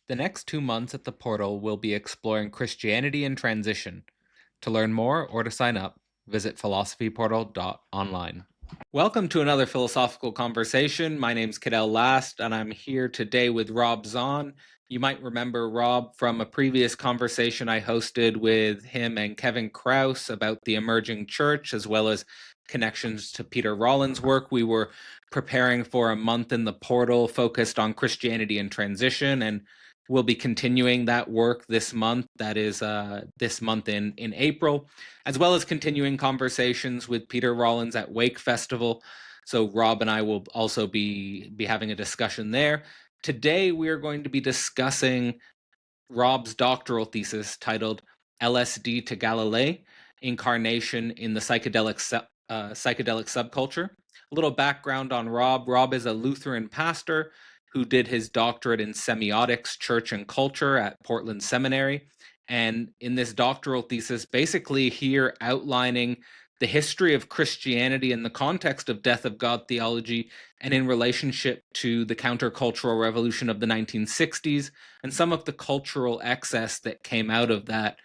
The next 2 months at the portal will be exploring Christianity and transition. To learn more or to sign up, visit philosophyportal.online. Welcome to another philosophical conversation. My name's Cadell Last, and I'm here today with Rob Zahn. You might remember Rob from a previous conversation I hosted with him and Kevin Krause about the emerging church, as well as connections to Peter Rollins' work. We were preparing for a month in the portal focused on Christianity and transition, and we'll be continuing that work this month. That is this month in April, as well as continuing conversations with Peter Rollins at Wake Festival. So Rob and I will also be having a discussion there. Today we are going to be discussing Rob's doctoral thesis titled LSD to Galilei, Incarnation in the Psychedelic Subculture. A little background on Rob. Rob is a Lutheran pastor who did his doctorate in semiotics, church, and culture at Portland Seminary. And in this doctoral thesis, basically here outlining the history of Christianity in the context of death of God theology and in relationship to the countercultural revolution of the 1960s and some of the cultural excess that came out of that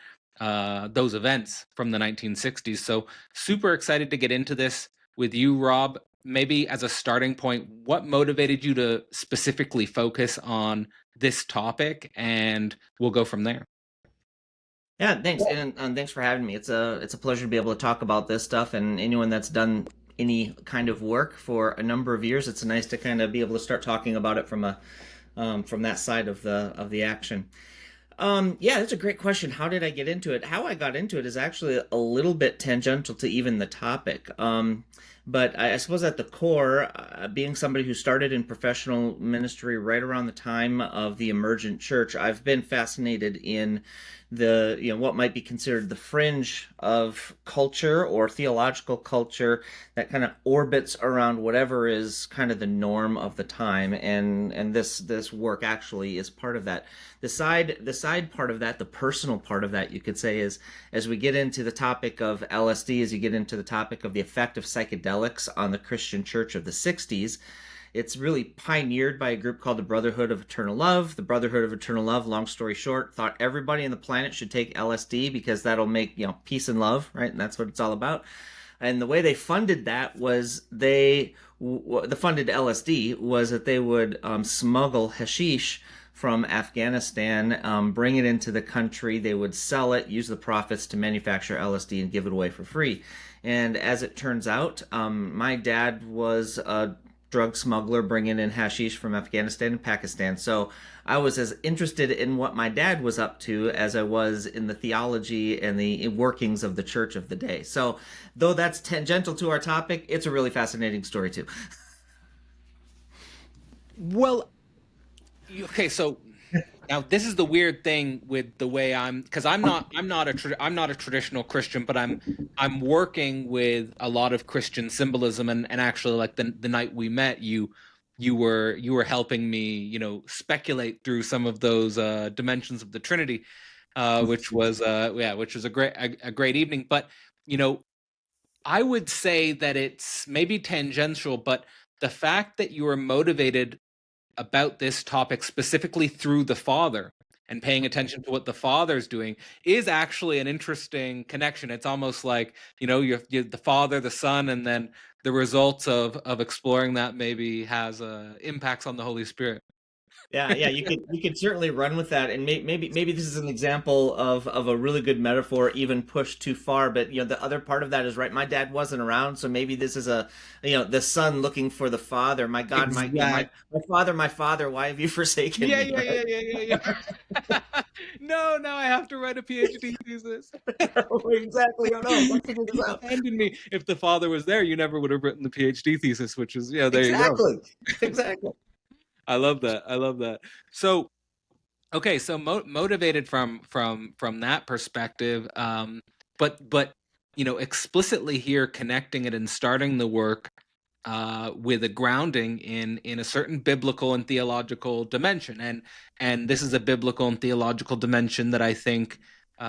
those events from the 1960s. So super excited to get into this with you, Rob. Maybe as a starting point, what motivated you to specifically focus on this topic? And we'll go from there. Yeah, thanks, and thanks for having me. It's a pleasure to be able to talk about this stuff. And anyone that's done any kind of work for a number of years, it's nice to kind of be able to start talking about it from that side of the action. Yeah, that's a great question. How did I get into it? How I got into it is actually a little bit tangential to even the topic. But I suppose at the core, being somebody who started in professional ministry right around the time of the emergent church, I've been fascinated in the what might be considered the fringe of culture or theological culture that kind of orbits around whatever is kind of the norm of the time, and this work actually is part of that. The side part of that, the personal part of that, you could say, is as we get into the topic of LSD, as you get into the topic of the effect of psychedelics on the Christian church of the 60s. It's really pioneered by a group called the Brotherhood of Eternal Love. The Brotherhood of Eternal Love, long story short, thought everybody on the planet should take LSD because that'll make, peace and love, right? And that's what it's all about. And the way they funded that was the funded LSD was that they would smuggle hashish from Afghanistan, bring it into the country. They would sell it, use the profits to manufacture LSD and give it away for free. And as it turns out, my dad was a drug smuggler bringing in hashish from Afghanistan and Pakistan. So I was as interested in what my dad was up to as I was in the theology and the workings of the church of the day. So though that's tangential to our topic, it's a really fascinating story too. Well, okay, so now this is the weird thing with the way because I'm not a traditional Christian, but I'm working with a lot of Christian symbolism, and actually, like the night we met, you were helping me, speculate through some of those dimensions of the Trinity, which was a great evening. But I would say that it's maybe tangential, but the fact that you were motivated about this topic specifically through the Father and paying attention to what the Father's doing is actually an interesting connection. It's almost like, you're the Father, the Son, and then the results of exploring that maybe has impacts on the Holy Spirit. Yeah, you could certainly run with that, and maybe this is an example of a really good metaphor, even pushed too far. But the other part of that is right. My dad wasn't around, so maybe this is the son looking for the father. My God, Exactly. my father, why have you forsaken Yeah, me? yeah. No, now I have to write a PhD thesis. Exactly. Oh no, let's figure this You out. abandoned me. If the Father was there, you never would have written the PhD thesis, which is there you go. Exactly. I love that. So, okay, so motivated from that perspective, but explicitly here connecting it and starting the work with a grounding in a certain biblical and theological dimension, and this is a biblical and theological dimension that I think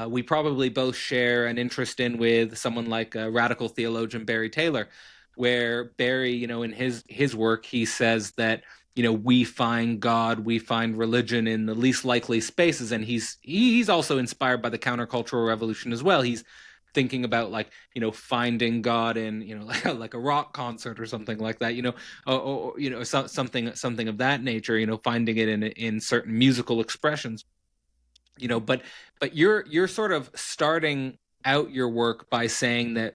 we probably both share an interest in with someone like radical theologian Barry Taylor, where Barry, in his work, he says that we find God, we find religion in the least likely spaces. And he's also inspired by the countercultural revolution as well. He's thinking about finding God in like a rock concert or something like that, or something of that nature, finding it in certain musical expressions, but you're sort of starting out your work by saying that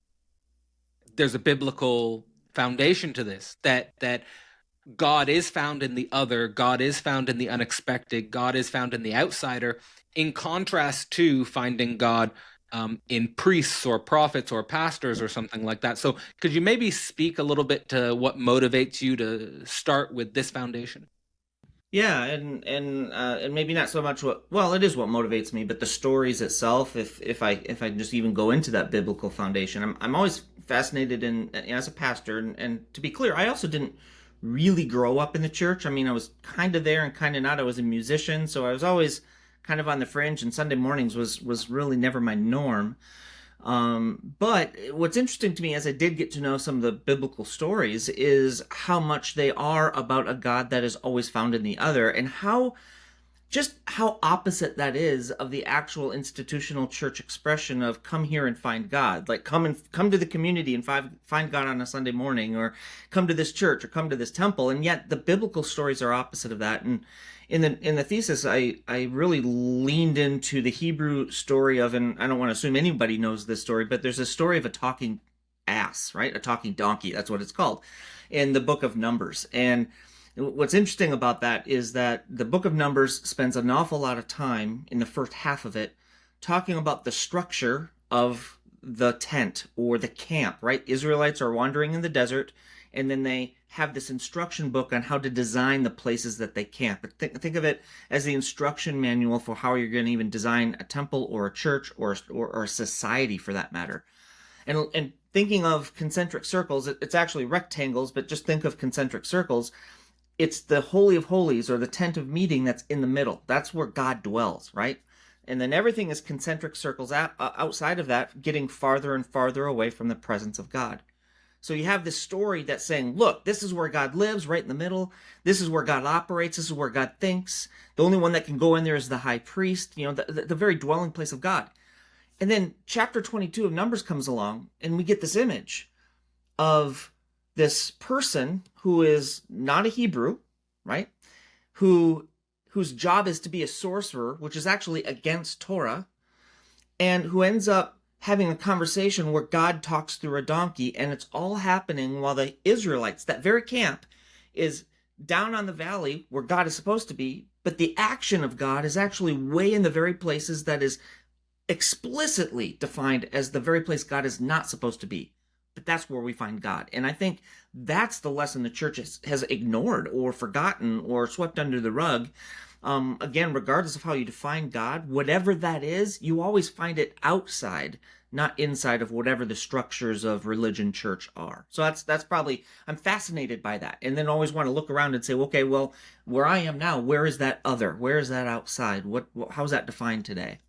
there's a biblical foundation to this, that God is found in the other, God is found in the unexpected, God is found in the outsider, in contrast to finding God in priests or prophets or pastors or something like that. So could you maybe speak a little bit to what motivates you to start with this foundation? Yeah, and maybe not so much it is what motivates me, but the stories itself. If I just even go into that biblical foundation, I'm always fascinated in as a pastor, and to be clear, I also didn't really grow up in the church. I mean, I was kind of there and kind of not. I was a musician, so I was always kind of on the fringe, and Sunday mornings was really never my norm. But what's interesting to me as I did get to know some of the biblical stories is how much they are about a God that is always found in the other, and how opposite that is of the actual institutional church expression of come here and find God. Like come to the community and find God on a Sunday morning, or come to this church or come to this temple. And yet the biblical stories are opposite of that. And in the thesis, I really leaned into the Hebrew story of, and I don't want to assume anybody knows this story, but there's a story of a talking ass, right? A talking donkey, that's what it's called, in the book of Numbers. And what's interesting about that is that the book of Numbers spends an awful lot of time in the first half of it talking about the structure of the tent or the camp, right? Israelites are wandering in the desert, and then they have this instruction book on how to design the places that they camp. But think of it as the instruction manual for how you're going to even design a temple or a church or a society for that matter. And thinking of concentric circles, it's actually rectangles, but just think of concentric circles. It's the Holy of Holies or the tent of meeting that's in the middle. That's where God dwells, right? And then everything is concentric circles outside of that, getting farther and farther away from the presence of God. So you have this story that's saying, look, this is where God lives, right in the middle. This is where God operates. This is where God thinks. The only one that can go in there is the high priest, the very dwelling place of God. And then chapter 22 of Numbers comes along, and we get this image of this person who is not a Hebrew, right? Whose job is to be a sorcerer, which is actually against Torah, and who ends up having a conversation where God talks through a donkey, and it's all happening while the Israelites, that very camp, is down on the valley where God is supposed to be, but the action of God is actually way in the very places that is explicitly defined as the very place God is not supposed to be. But that's where we find God. And I think that's the lesson the church has ignored or forgotten or swept under the rug. Again, regardless of how you define God, whatever that is, you always find it outside, not inside of whatever the structures of religion, church are. So that's probably, I'm fascinated by that. And then always want to look around and say, okay, well, where I am now, where is that other? Where is that outside? How's that defined today?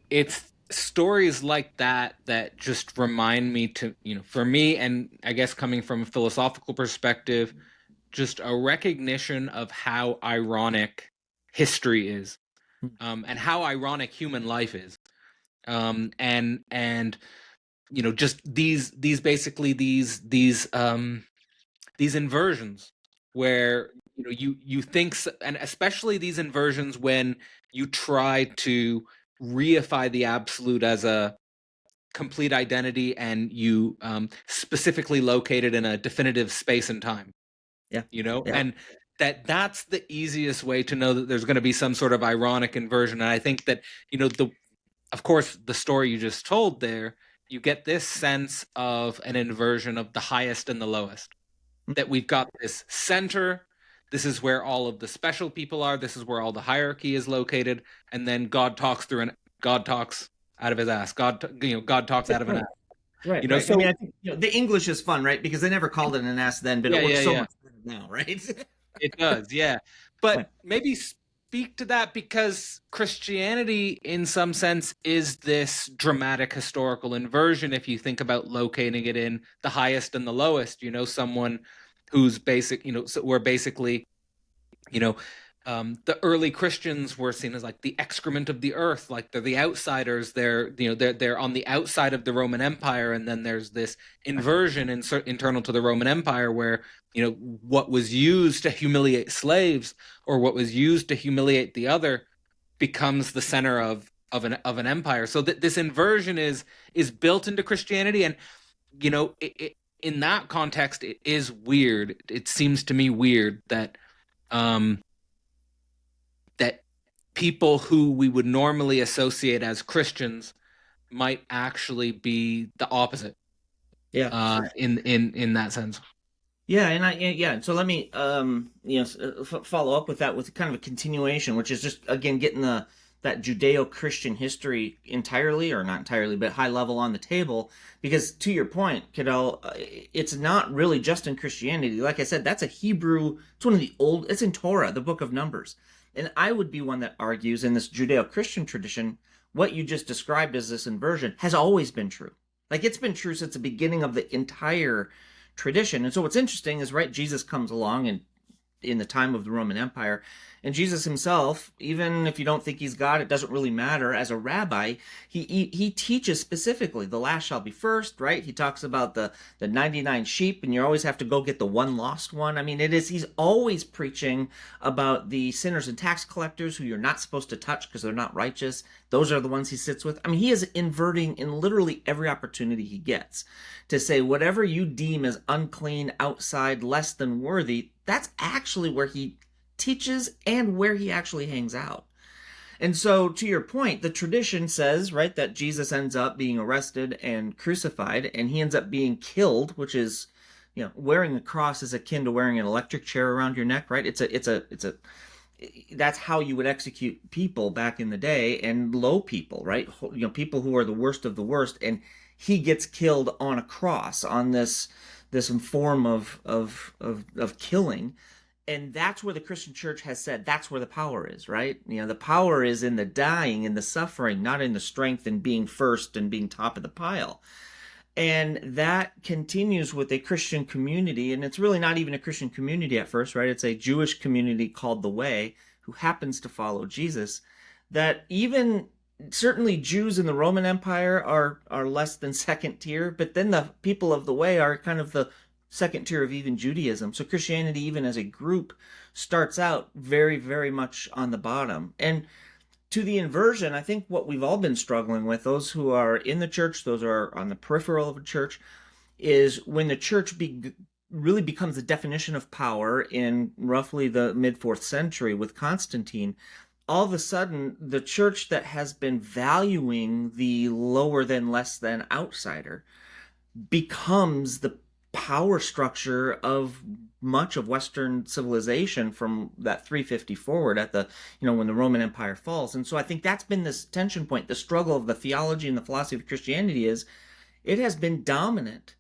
It's stories like that that just remind me to, for me, and I guess coming from a philosophical perspective, just a recognition of how ironic history is, and how ironic human life is, and just these basically these inversions where you think, and especially these inversions when you try to reify the absolute as a complete identity, and you specifically located in a definitive space and time. Yeah. And that's the easiest way to know that there's going to be some sort of ironic inversion. And I think that, of course, the story you just told there, you get this sense of an inversion of the highest and the lowest, that we've got this center. This is where all of the special people are. This is where all the hierarchy is located. And then God talks out of his ass. God talks out of an ass. Right, right. So, I mean, I think the English is fun, right? Because they never called it an ass then, but it works so much better now, right? It does, yeah. But maybe speak to that, because Christianity, in some sense, is this dramatic historical inversion. If you think about locating it in the highest and the lowest, someone who's basic, so we're basically, the early Christians were seen as like the excrement of the earth, like they're the outsiders. They're on the outside of the Roman Empire, and then there's this inversion internal to the Roman Empire where what was used to humiliate slaves or what was used to humiliate the other becomes the center of an empire. So this inversion is built into Christianity, and in that context, it is weird. It seems to me weird that that people who we would normally associate as Christians might actually be the opposite. Yeah. In that sense. Yeah, and so let me follow up with that with kind of a continuation, which is just again getting that Judeo-Christian history entirely, or not entirely, but high level on the table. Because to your point, Cadell, it's not really just in Christianity. Like I said, that's a Hebrew. It's one of the old. It's in Torah, the Book of Numbers, and I would be one that argues in this Judeo-Christian tradition, what you just described as this inversion has always been true. Like it's been true since the beginning of the entire tradition. And so what's interesting is, right, Jesus comes along and in the time of the Roman Empire, and Jesus himself, even if you don't think he's God, it doesn't really matter. As a rabbi, he teaches specifically the last shall be first, right? He talks about the 99 sheep, and you always have to go get the one lost one. I mean, he's always preaching about the sinners and tax collectors who you're not supposed to touch because they're not righteous. Those are the ones he sits with. I mean, he is inverting in literally every opportunity he gets to say whatever you deem as unclean, outside, less than worthy, that's actually where he teaches and where he actually hangs out. And so, to your point, the tradition says, right, that Jesus ends up being arrested and crucified, and he ends up being killed, which is, wearing a cross is akin to wearing an electric chair around your neck, right? That's how you would execute people back in the day, and low people, right? People who are the worst of the worst, and he gets killed on a cross, on this form of killing. And that's where the Christian church has said that's where the power is, right? The power is in the dying, in the suffering, not in the strength and being first and being top of the pile. And that continues with a Christian community, and it's really not even a Christian community at first, right? It's a Jewish community called the Way, who happens to follow Jesus, that even certainly Jews in the Roman Empire are less than second tier, but then the people of the Way are kind of the second tier of even Judaism. So Christianity, even as a group, starts out very, very much on the bottom. And to the inversion, I think what we've all been struggling with, those who are in the church, those who are on the peripheral of a church, is when the church really becomes the definition of power in roughly the mid-4th century with Constantine. All of a sudden, the church that has been valuing the lower than, less than outsider becomes the power structure of much of Western civilization from that 350 forward at the, when the Roman Empire falls. And so I think that's been this tension point. The struggle of the theology and the philosophy of Christianity is it has been dominant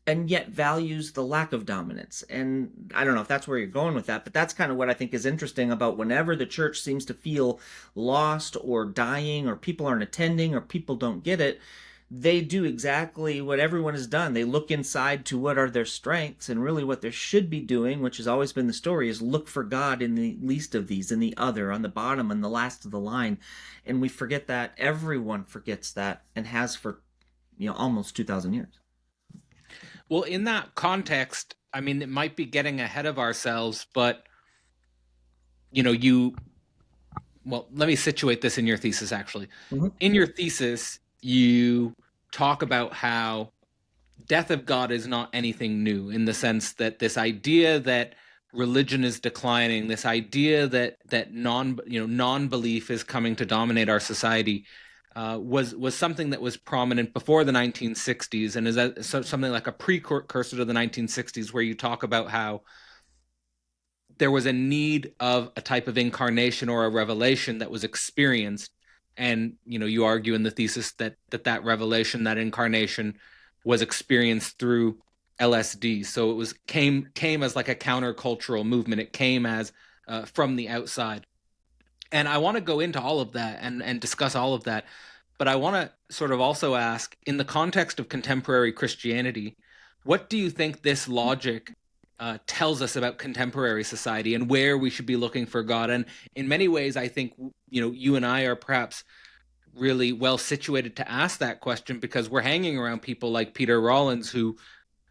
and yet values the lack of dominance. And I don't know if that's where you're going with that, but that's kind of what I think is interesting about whenever the church seems to feel lost or dying or people aren't attending or people don't get it, they do exactly what everyone has done. They look inside to what are their strengths, and really what they should be doing, which has always been the story, is look for God in the least of these, in the other, on the bottom and the last of the line. And we forget that. Everyone forgets that, and has for almost 2,000 years. Well, in that context, I mean, it might be getting ahead of ourselves, but well, let me situate this in your thesis, actually. Mm-hmm. In your thesis, you talk about how death of God is not anything new, in the sense that this idea that religion is declining, this idea that non-belief is coming to dominate our society, was something that was prominent before the 1960s, and is something like a precursor to the 1960s, where you talk about how there was a need of a type of incarnation or a revelation that was experienced. And, you argue in the thesis that revelation, that incarnation, was experienced through LSD. So it was came as like a countercultural movement. It came as from the outside. And I want to go into all of that and discuss all of that. But I want to sort of also ask, in the context of contemporary Christianity, what do you think this logic tells us about contemporary society and where we should be looking for God. And in many ways, I think, you and I are perhaps really well situated to ask that question because we're hanging around people like Peter Rollins, who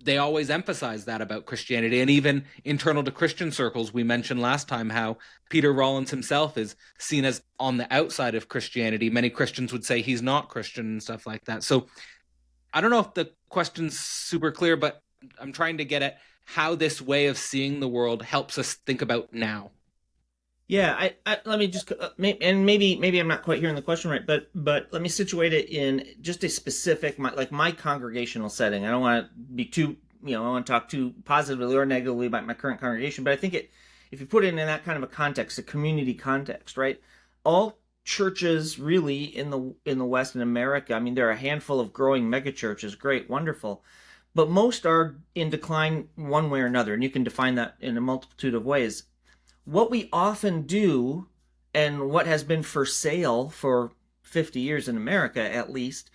they always emphasize that about Christianity. And even internal to Christian circles, we mentioned last time how Peter Rollins himself is seen as on the outside of Christianity. Many Christians would say he's not Christian and stuff like that. So I don't know if the question's super clear, but I'm trying to get at how this way of seeing the world helps us think about now. Yeah, let me just and maybe I'm not quite hearing the question right, but let me situate it in just a specific my congregational setting. I don't want to be too I don't want to talk too positively or negatively about my current congregation, but I think if you put it in that kind of a context, a community context, right? All churches really in the West in America, I mean, there are a handful of growing megachurches, great, wonderful, but most are in decline one way or another, and you can define that in a multitude of ways. What we often do, and what has been for sale for 50 years in America at least,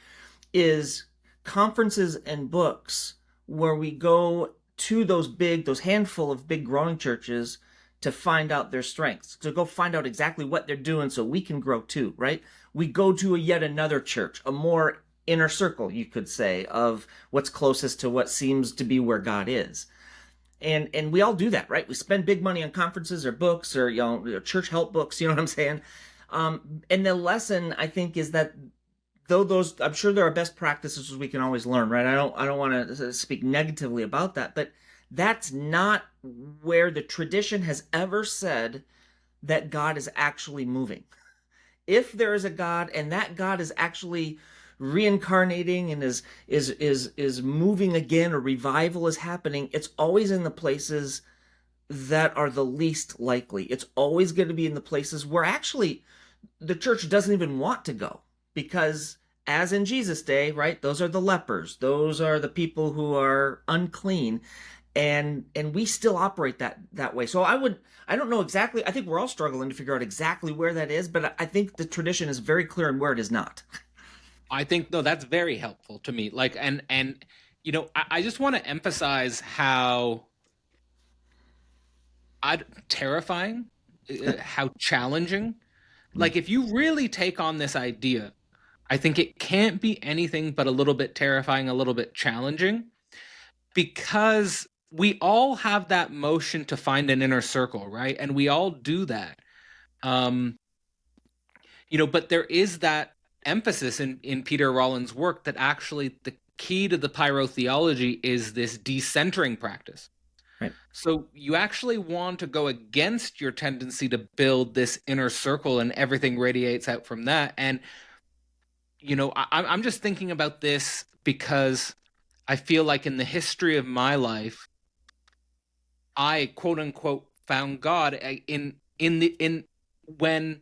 is conferences and books where we go to those handful of big growing churches to find out their strengths, to go find out exactly what they're doing so we can grow too, right? We go to yet another church, a more inner circle, you could say, of what's closest to what seems to be where God is. And we all do that, right? We spend big money on conferences or books or church help books, you know what I'm saying? And the lesson, I think, is that though those, I'm sure there are best practices we can always learn, right? I don't want to speak negatively about that, but that's not where the tradition has ever said that God is actually moving. If there is a God and that God is actually reincarnating and is moving again, or revival is happening, it's always in the places that are the least likely. It's always going to be in the places where actually the church doesn't even want to go, because as in Jesus' day, right, those are the lepers, those are the people who are unclean, and we still operate that way. So I don't know exactly, I think we're all struggling to figure out exactly where that is, but I think the tradition is very clear on where it is not. I think, no, that's very helpful to me. Like, and I just want to emphasize how terrifying, how challenging. Like, if you really take on this idea, I think it can't be anything but a little bit terrifying, a little bit challenging, because we all have that motion to find an inner circle, right? And we all do that. But there is that emphasis in Peter Rollins' work that actually the key to the pyrotheology is this decentering practice. Right. So you actually want to go against your tendency to build this inner circle and everything radiates out from that. And, I'm just thinking about this because I feel like in the history of my life, I quote unquote found God in when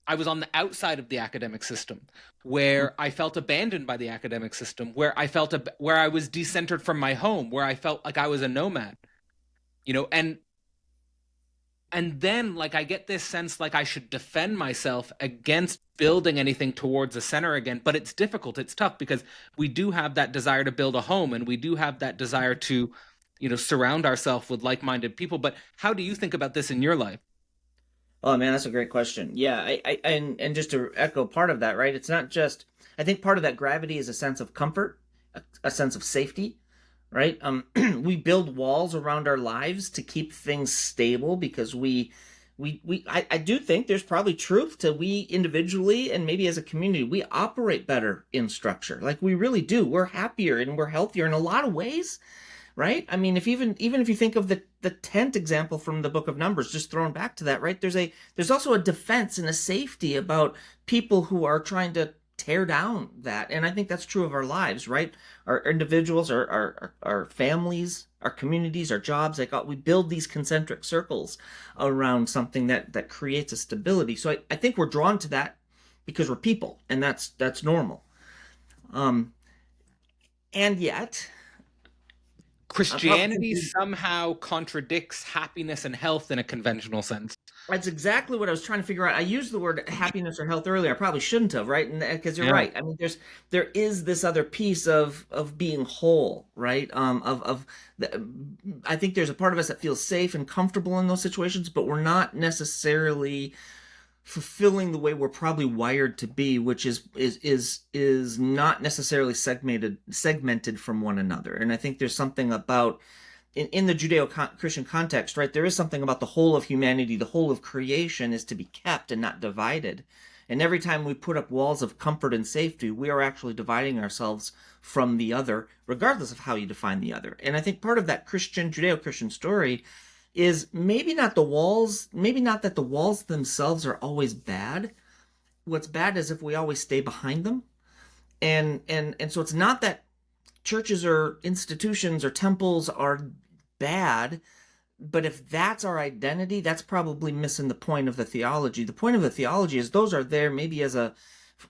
I was on the outside of the academic system, where I felt abandoned by the academic system, where I was decentered from my home, where I felt like I was a nomad, and then like I get this sense like I should defend myself against building anything towards the center again. But it's difficult, it's tough, because we do have that desire to build a home, and we do have that desire to, surround ourselves with like-minded people. But how do you think about this in your life? Oh man, that's a great question. Yeah, and just to echo part of that, right? It's not just, I think part of that gravity is a sense of comfort, a sense of safety, right? We build walls around our lives to keep things stable because I do think there's probably truth to we individually and maybe as a community, we operate better in structure. Like we really do. We're happier and we're healthier in a lot of ways. Right? I mean, if even if you think of the tent example from the book of Numbers, just thrown back to that, right? There's also a defense and a safety about people who are trying to tear down that. And I think that's true of our lives, right? Our individuals, our families, our communities, our jobs, we build these concentric circles around something that creates a stability. So I think we're drawn to that because we're people, and that's normal. And yet Christianity somehow contradicts happiness and health in a conventional sense. That's exactly what I was trying to figure out. I used the word happiness or health earlier. I probably shouldn't have, right? And because you're Yeah. right. I mean, there is this other piece of being whole, right? I think there's a part of us that feels safe and comfortable in those situations, but we're not necessarily fulfilling the way we're probably wired to be, which is not necessarily segmented from one another. And I think there's something about in the Judeo-Christian context, right, there is something about the whole of humanity, the whole of creation is to be kept and not divided. And every time we put up walls of comfort and safety, we are actually dividing ourselves from the other, regardless of how you define the other. And I think part of that Judeo-Christian story is maybe not the walls, maybe not that the walls themselves are always bad. What's bad is if we always stay behind them. And so it's not that churches or institutions or temples are bad, but if that's our identity, that's probably missing the point of the theology. The point of the theology is those are there maybe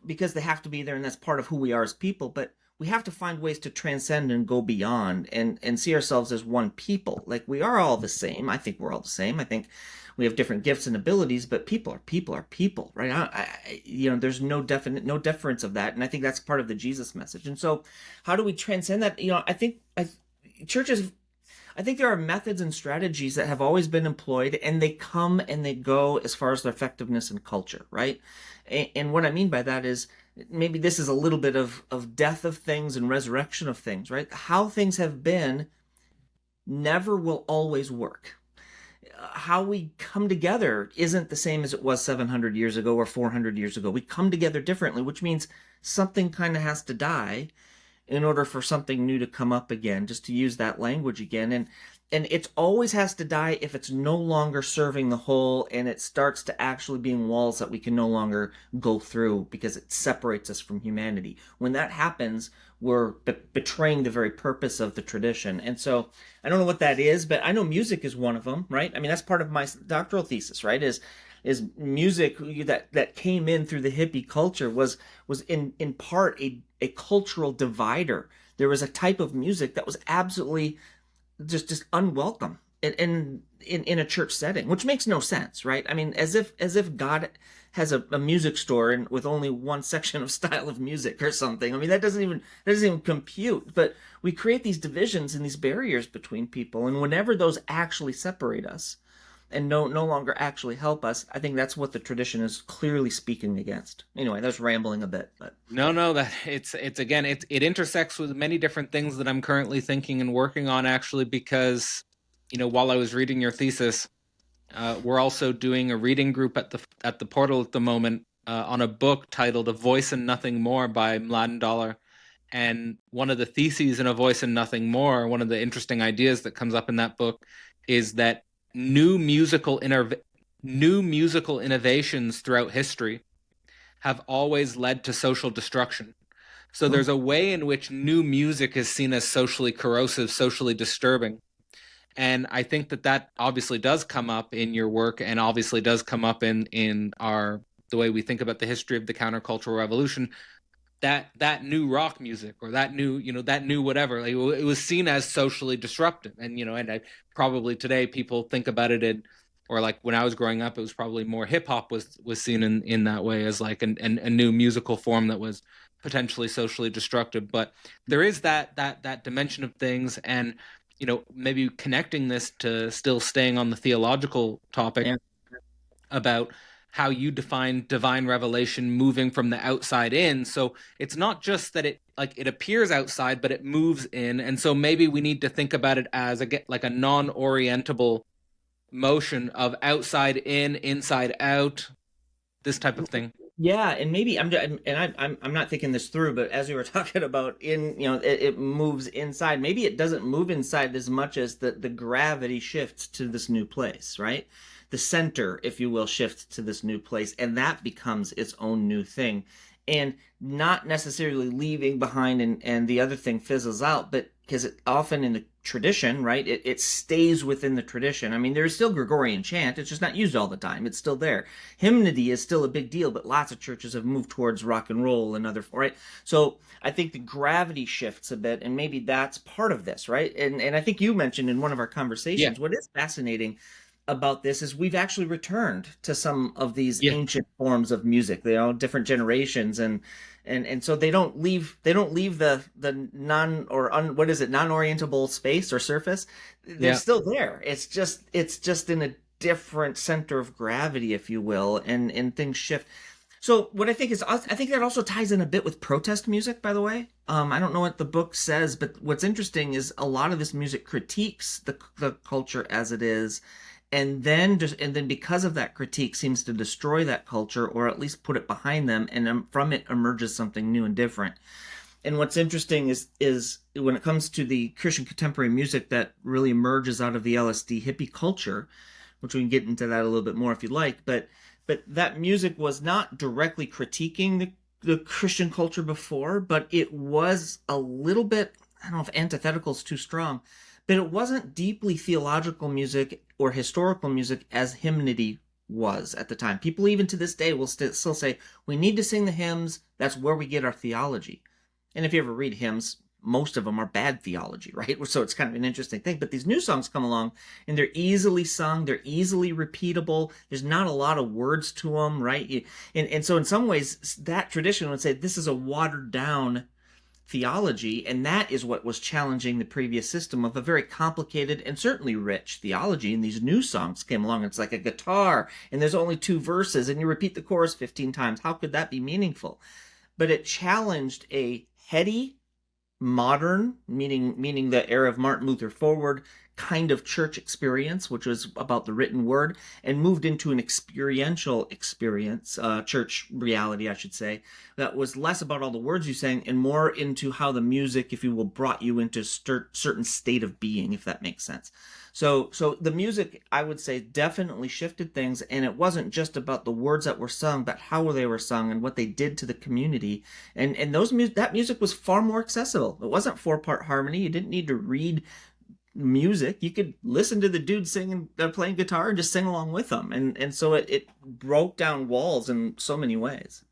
because they have to be there and that's part of who we are as people, but we have to find ways to transcend and go beyond and see ourselves as one people. Like we are all the same. I think we're all the same. I think we have different gifts and abilities, but people are people, right? There's no difference of that, and I think that's part of the Jesus message. And so, how do we transcend that? Churches. I think there are methods and strategies that have always been employed, and they come and they go as far as their effectiveness in culture, right? And what I mean by that is maybe this is a little bit of death of things and resurrection of things, right? How things have been never will always work. How we come together isn't the same as it was 700 years ago or 400 years ago. We come together differently, which means something kind of has to die in order for something new to come up again, just to use that language again. And it always has to die if it's no longer serving the whole and it starts to actually being walls that we can no longer go through because it separates us from humanity. When that happens, we're betraying the very purpose of the tradition. And so I don't know what that is, but I know music is one of them, right? I mean, that's part of my doctoral thesis, right? Is music that came in through the hippie culture was in part a cultural divider. There was a type of music that was absolutely just unwelcome in a church setting, which makes no sense, right? I mean, as if God has a music store and with only one section of style of music or something. I mean, that doesn't even compute. But we create these divisions and these barriers between people, and whenever those actually separate us and no longer actually help us, I think that's what the tradition is clearly speaking against. Anyway, that's rambling a bit, but No, that it's again, it intersects with many different things that I'm currently thinking and working on, actually, because while I was reading your thesis, we're also doing a reading group at the portal at the moment on a book titled "A Voice and Nothing More" by Mladen Dollar. And one of the theses in "A Voice and Nothing More," one of the interesting ideas that comes up in that book, is that new musical innovations throughout history have always led to social destruction. So there's a way in which new music is seen as socially corrosive, socially disturbing. And I think that obviously does come up in your work, and obviously does come up in the way we think about the history of the countercultural revolution. That new rock music, or that new whatever, like, it was seen as socially disruptive. And and probably today people think about it or like when I was growing up, it was probably more hip hop was seen in that way, as like a new musical form that was potentially socially destructive. But there is that dimension of things, and maybe connecting this to still staying on the theological topic, yeah. about how you define divine revelation moving from the outside in. So it's not just that it appears outside, but it moves in. And so maybe we need to think about it as like a non-orientable motion of outside in, inside out, this type of thing. Yeah, and maybe I'm not thinking this through, but as we were talking about, it moves inside. Maybe it doesn't move inside as much as the gravity shifts to this new place, right? The center, if you will, shifts to this new place, and that becomes its own new thing, and not necessarily leaving behind and the other thing fizzles out, but because it often in the tradition, right, it stays within the tradition. I mean, there's still Gregorian chant, it's just not used all the time. It's still there. Hymnody is still a big deal, but lots of churches have moved towards rock and roll and other, right? So I think the gravity shifts a bit, and maybe that's part of this, right? And I think you mentioned in one of our conversations, what is fascinating about this is we've actually returned to some of these Yeah. ancient forms of music. They all different generations, and so they don't leave the non or what is it, non-orientable space or surface. They're Yeah. still there. It's just in a different center of gravity, if you will, and things shift. So what I think is, I think that also ties in a bit with protest music, by the way. I don't know what the book says, but what's interesting is a lot of this music critiques the culture as it is, and then because of that critique seems to destroy that culture or at least put it behind them, and from it emerges something new and different. And what's interesting is when it comes to the Christian contemporary music that really emerges out of the LSD hippie culture, which we can get into that a little bit more if you'd like, but that music was not directly critiquing the Christian culture before, but it was a little bit, I don't know if antithetical is too strong, but it wasn't deeply theological music or historical music as hymnody was at the time. People even to this day will still say, we need to sing the hymns, that's where we get our theology. And if you ever read hymns, most of them are bad theology, right? So it's kind of an interesting thing. But these new songs come along and they're easily sung, they're easily repeatable. There's not a lot of words to them, right? And so in some ways, that tradition would say this is a watered down theology, and that is what was challenging the previous system of a very complicated and certainly rich theology. And these new songs came along, it's like a guitar, and there's only 2 verses, and you repeat the chorus 15 times. How could that be meaningful? But it challenged a heady, modern, meaning the era of Martin Luther forward, kind of church experience, which was about the written word, and moved into an experiential experience, church reality, I should say, that was less about all the words you sang and more into how the music, if you will, brought you into certain state of being, if that makes sense. So the music, I would say, definitely shifted things, and it wasn't just about the words that were sung, but how they were sung and what they did to the community. And that music was far more accessible. It wasn't 4-part harmony. You didn't need to read music. You could listen to the dude singing, playing guitar, and just sing along with them. And so it broke down walls in so many ways.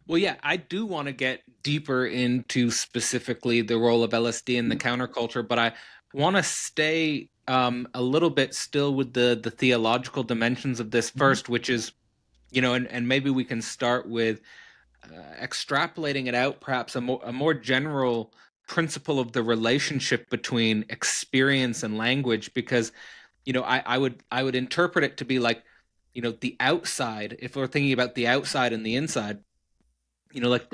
Well, yeah, I do want to get deeper into specifically the role of LSD in the counterculture, but I want to stay a little bit still with the theological dimensions of this first, which is, and maybe we can start with extrapolating it out, perhaps a more general principle of the relationship between experience and language, because I would interpret it to be like, the outside, if we're thinking about the outside and the inside, like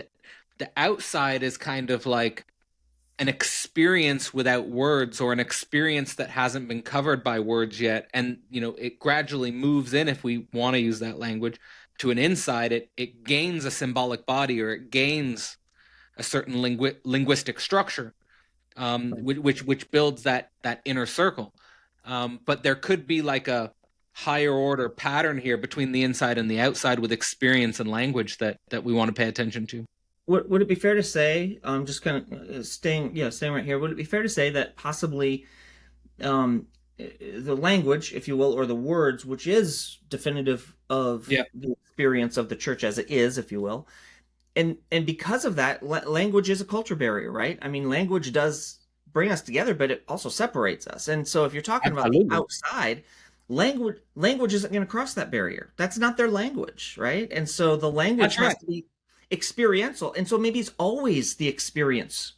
the outside is kind of like an experience without words, or an experience that hasn't been covered by words yet, and it gradually moves in, if we want to use that language, to an inside. It gains a symbolic body, or it gains a certain linguistic structure, which builds that inner circle. But there could be like a higher order pattern here between the inside and the outside with experience and language that we want to pay attention to. Would it be fair to say, just kind of staying right here, would it be fair to say that possibly the language, if you will, or the words, which is definitive of Yeah. the experience of the church as it is, if you will, and because of that, language is a culture barrier, right? I mean, language does bring us together, but it also separates us. And so if you're talking about the outside, language isn't going to cross that barrier. That's not their language, right? And so the language has to be experiential, and so maybe it's always the experience,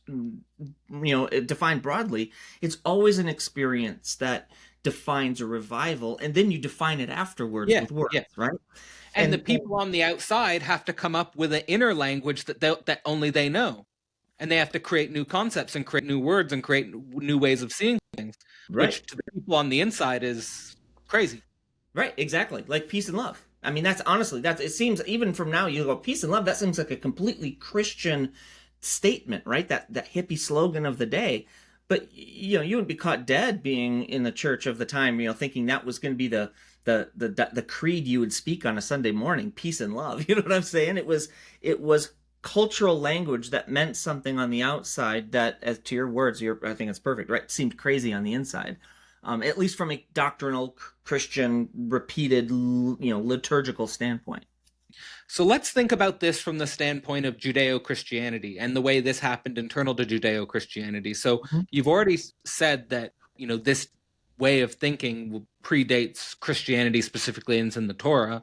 defined broadly. It's always an experience that defines a revival, and then you define it afterwards with words, right? And the people on the outside have to come up with an inner language that only they know, and they have to create new concepts and create new words and create new ways of seeing things, right, which to the people on the inside is crazy. Right, exactly. Like peace and love. I mean, that's honestly, it seems, even from now, you go, peace and love, that seems like a completely Christian statement, right? That hippie slogan of the day. But, you would be caught dead being in the church of the time, thinking that was going to be the creed you would speak on a Sunday morning, peace and love. You know what I'm saying? It was cultural language that meant something on the outside that, as to your words, I think it's perfect, right? Seemed crazy on the inside. At least from a doctrinal Christian repeated, liturgical standpoint. So let's think about this from the standpoint of Judeo-Christianity and the way this happened internal to Judeo-Christianity. So you've already said that, this way of thinking predates Christianity specifically, and it's in the Torah.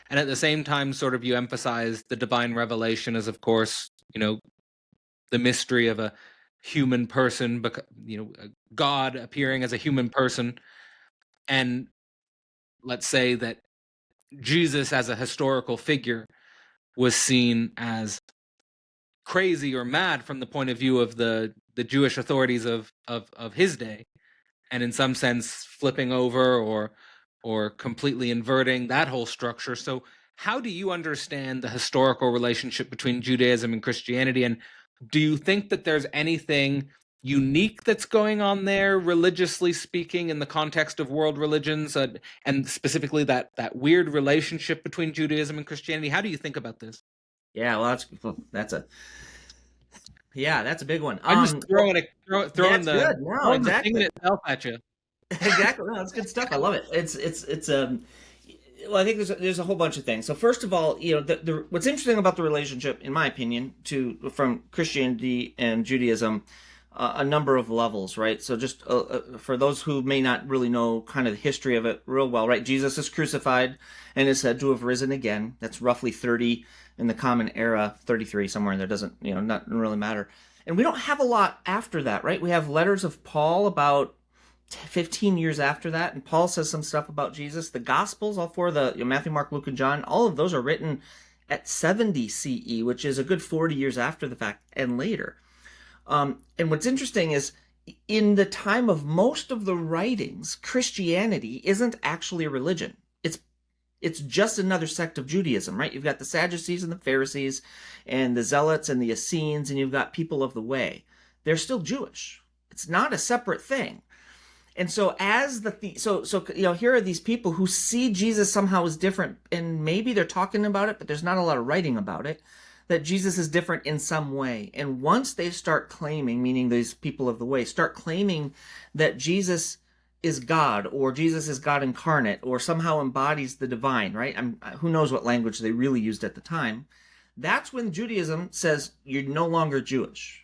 And at the same time, sort of you emphasize the divine revelation as, of course, the mystery of a human person, God appearing as a human person. And let's say that Jesus as a historical figure was seen as crazy or mad from the point of view of the Jewish authorities of his day, and in some sense flipping over or completely inverting that whole structure. So how do you understand the historical relationship between Judaism and Christianity, and do you think that there's anything unique that's going on there, religiously speaking, in the context of world religions, and specifically that weird relationship between Judaism and Christianity? How do you think about this? Yeah, well, that's a big one. I'm just throwing the Exactly. thing in itself at you. Exactly. No, that's good stuff. I love it. It's well, I think there's a whole bunch of things. So first of all, what's interesting about the relationship, in my opinion, from Christianity and Judaism, a number of levels, right? So just for those who may not really know kind of the history of it real well, right? Jesus is crucified and is said to have risen again. That's roughly 30 in the Common Era, 33 somewhere in there. Doesn't not really matter. And we don't have a lot after that, right? We have letters of Paul about 15 years after that, and Paul says some stuff about Jesus. The Gospels, all four, Matthew, Mark, Luke, and John, all of those are written at 70 CE, which is a good 40 years after the fact and later. And what's interesting is, in the time of most of the writings, Christianity isn't actually a religion. It's just another sect of Judaism, right? You've got the Sadducees and the Pharisees and the Zealots and the Essenes, and you've got people of the way. They're still Jewish. It's not a separate thing. And so here are these people who see Jesus somehow as different, and maybe they're talking about it, but there's not a lot of writing about it, that Jesus is different in some way. And once they start claiming, meaning these people of the way, start claiming that Jesus is God, or Jesus is God incarnate, or somehow embodies the divine, right? Who knows what language they really used at the time. That's when Judaism says you're no longer Jewish.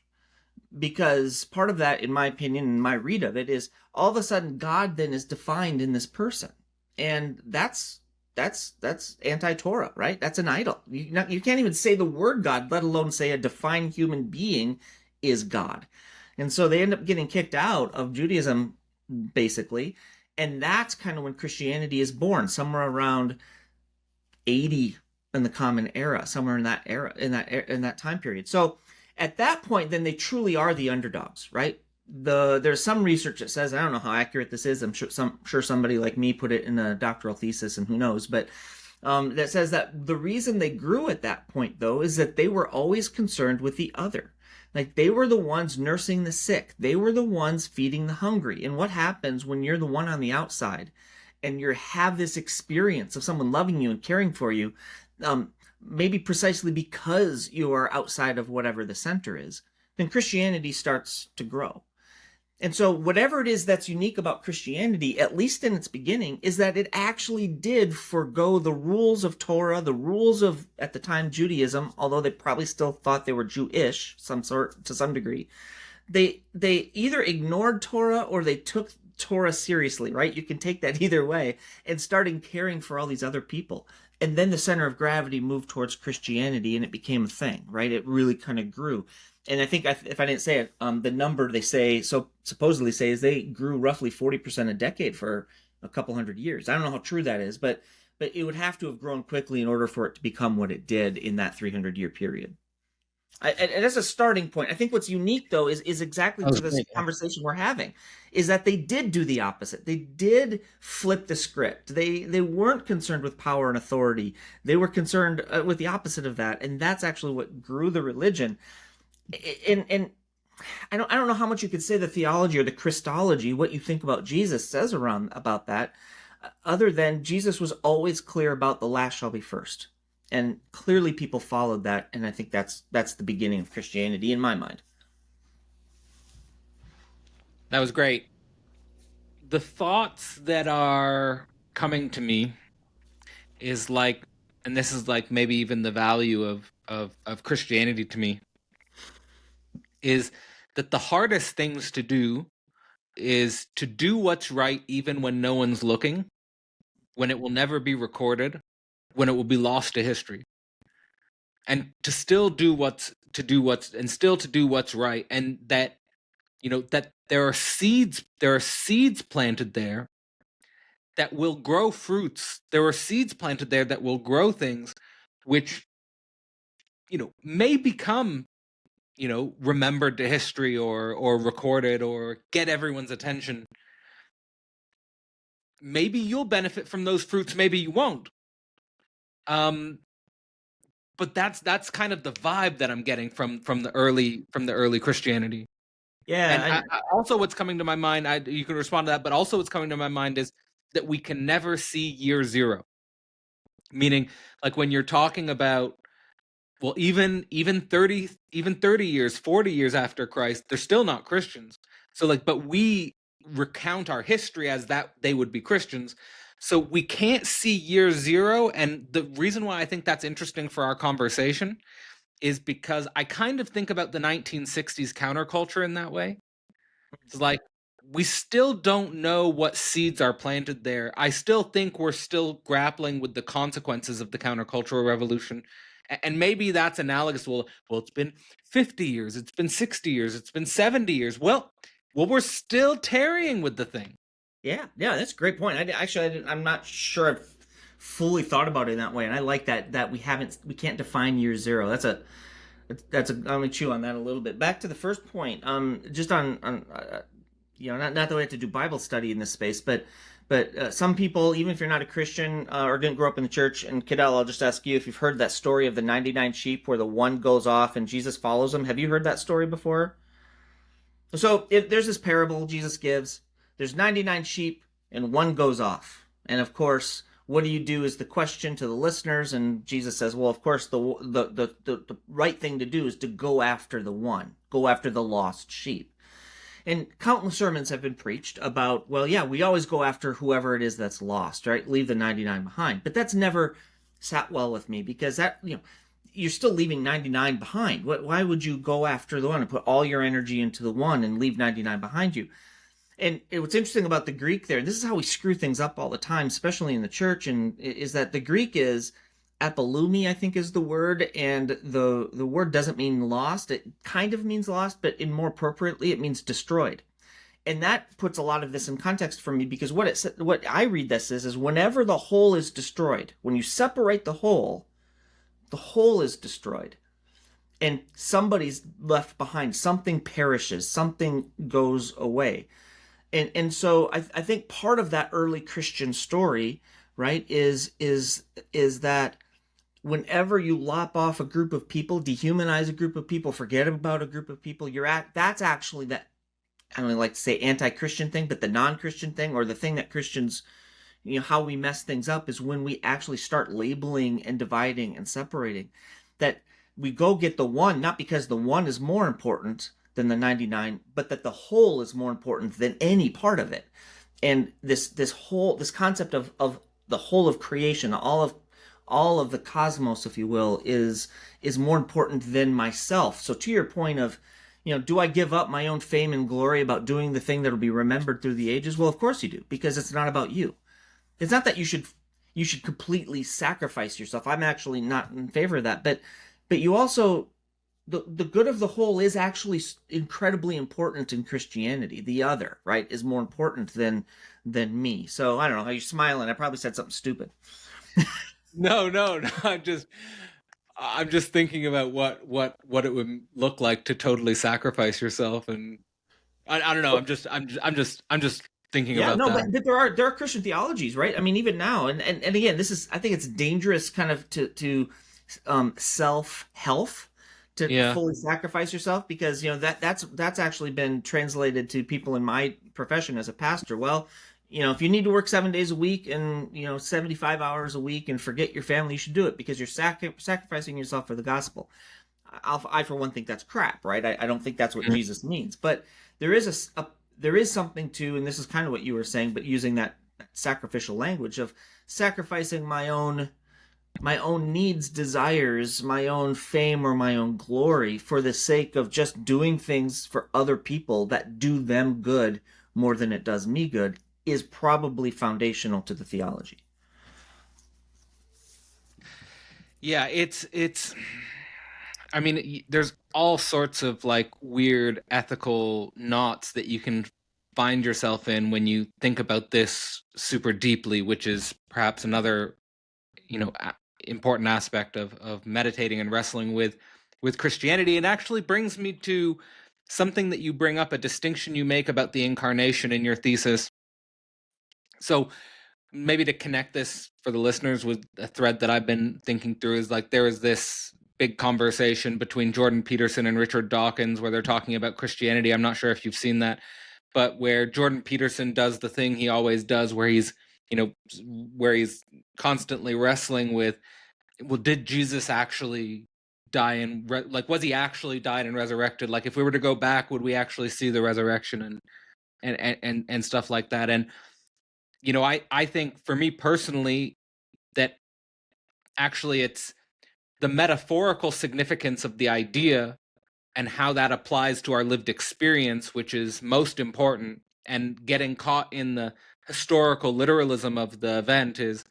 Because part of that, in my opinion, and my read of it, is all of a sudden God then is defined in this person. And that's anti-Torah, right? That's an idol. You can't even say the word God, let alone say a defined human being is God. And so they end up getting kicked out of Judaism, basically. And that's kind of when Christianity is born, somewhere around 80 in the Common Era, somewhere in that era, in that time period. So at that point, then they truly are the underdogs, right? There's some research that says, I don't know how accurate this is, I'm sure somebody like me put it in a doctoral thesis, and who knows, but that says that the reason they grew at that point, though, is that they were always concerned with the other. Like, they were the ones nursing the sick. They were the ones feeding the hungry. And what happens when you're the one on the outside and you have this experience of someone loving you and caring for you, maybe precisely because you are outside of whatever the center is, then Christianity starts to grow. And so whatever it is that's unique about Christianity, at least in its beginning, is that it actually did forgo the rules of Torah, the rules of, at the time, Judaism, although they probably still thought they were Jewish, to some degree. They either ignored Torah or they took Torah seriously, right? You can take that either way, and started caring for all these other people. And then the center of gravity moved towards Christianity, and it became a thing, right? It really kind of grew. And I think, if I didn't say it, the number they supposedly say is they grew roughly 40% a decade for a couple hundred years. I don't know how true that is, but it would have to have grown quickly in order for it to become what it did in that 300-year period. And as a starting point, I think what's unique, though, is exactly to this conversation we're having, is that they did do the opposite. They did flip the script. They weren't concerned with power and authority. They were concerned with the opposite of that, and that's actually what grew the religion. And I don't know how much you could say the theology or the Christology, what you think about Jesus, says about that, other than Jesus was always clear about the last shall be first. And clearly people followed that, and I think that's the beginning of Christianity in my mind. That was great. The thoughts that are coming to me is like, and this is like maybe even the value of Christianity to me, is that the hardest things to do is to do what's right even when no one's looking, when it will never be recorded, when it will be lost to history. And to still do what's right, and that, that there are seeds planted there that will grow fruits. There are seeds planted there that will grow things which, may become, remembered to history or recorded or get everyone's attention. Maybe you'll benefit from those fruits, maybe you won't. But that's kind of the vibe that I'm getting from the early Christianity. Yeah. And also what's coming to my mind, you can respond to that, but also what's coming to my mind is that we can never see year zero. Meaning, like when you're talking about, well, even 30 years, 40 years after Christ, they're still not Christians. So like, but we recount our history as that they would be Christians. So we can't see year zero. And the reason why I think that's interesting for our conversation is because I kind of think about the 1960s counterculture in that way. It's like, we still don't know what seeds are planted there. I still think we're still grappling with the consequences of the countercultural revolution. And maybe that's analogous. Well, it's been 50 years, it's been 60 years, it's been 70 years. Well, we're still tarrying with the thing. Yeah, that's a great point. I'm not sure I've fully thought about it in that way, and I like that we can't define year zero. I'm gonna chew on that a little bit. Back to the first point, just on not that we have to do Bible study in this space, but some people, even if you're not a Christian or didn't grow up in the church, and Cadell, I'll just ask you if you've heard that story of the 99 sheep where the one goes off and Jesus follows them. Have you heard that story before? So there's this parable Jesus gives. There's 99 sheep and one goes off. And of course, what do you do is the question to the listeners. And Jesus says, well, of course, the right thing to do is to go after the one, go after the lost sheep. And countless sermons have been preached about, well, yeah, we always go after whoever it is that's lost, right? Leave the 99 behind. But that's never sat well with me, because that, you're still leaving 99 behind. Why would you go after the one and put all your energy into the one and leave 99 behind you? And what's interesting about the Greek there, this is how we screw things up all the time, especially in the church, and is that the Greek is apolumi, I think is the word, and the word doesn't mean lost. It kind of means lost, but more appropriately, it means destroyed. And that puts a lot of this in context for me, because what I read this is whenever the whole is destroyed, when you separate the whole is destroyed. And somebody's left behind, something perishes, something goes away. And so I think part of that early Christian story, right, is that whenever you lop off a group of people, dehumanize a group of people, forget about a group of people, that's actually that, I don't like to say anti-Christian thing, but the non-Christian thing, or the thing that Christians, how we mess things up is when we actually start labeling and dividing and separating. That we go get the one, not because the one is more important than the 99, but that the whole is more important than any part of it. And this concept of the whole of creation, all of the cosmos, if you will, is more important than myself. So to your point of, do I give up my own fame and glory about doing the thing that will be remembered through the ages? Well, of course you do, because it's not about you. It's not that you should completely sacrifice yourself. I'm actually not in favor of that, but you also, the good of the whole is actually incredibly important in Christianity. The other, right, is more important than me. So I don't know how you're smiling. I probably said something stupid. No. I'm just thinking about what it would look like to totally sacrifice yourself, and I don't know. I'm just thinking about that. But there are Christian theologies, right? I mean, even now, and again, I think it's dangerous kind of to self-health, to fully sacrifice yourself, because that's actually been translated to people in my profession as a pastor. Well, if you need to work 7 days a week and 75 hours a week and forget your family, you should do it, because you're sacrificing yourself for the gospel. I for one think that's crap, right? I don't think that's what Jesus means. But there is there is something to, and this is kind of what you were saying, but using that sacrificial language of sacrificing my own needs, desires, my own fame, or my own glory for the sake of just doing things for other people that do them good more than it does me good is probably foundational to the theology. Yeah, I mean, there's all sorts of like weird ethical knots that you can find yourself in when you think about this super deeply, which is perhaps another, important aspect of meditating and wrestling with Christianity. It actually brings me to something that you bring up, a distinction you make about the incarnation in your thesis. So maybe to connect this for the listeners with a thread that I've been thinking through is like there is this big conversation between Jordan Peterson and Richard Dawkins where they're talking about Christianity. I'm not sure if you've seen that, but where Jordan Peterson does the thing he always does where he's constantly wrestling with, well, did Jesus actually die and like was he actually died and resurrected? Like if we were to go back, would we actually see the resurrection and stuff like that? And I think for me personally that actually it's the metaphorical significance of the idea and how that applies to our lived experience, which is most important. And getting caught in the historical literalism of the event is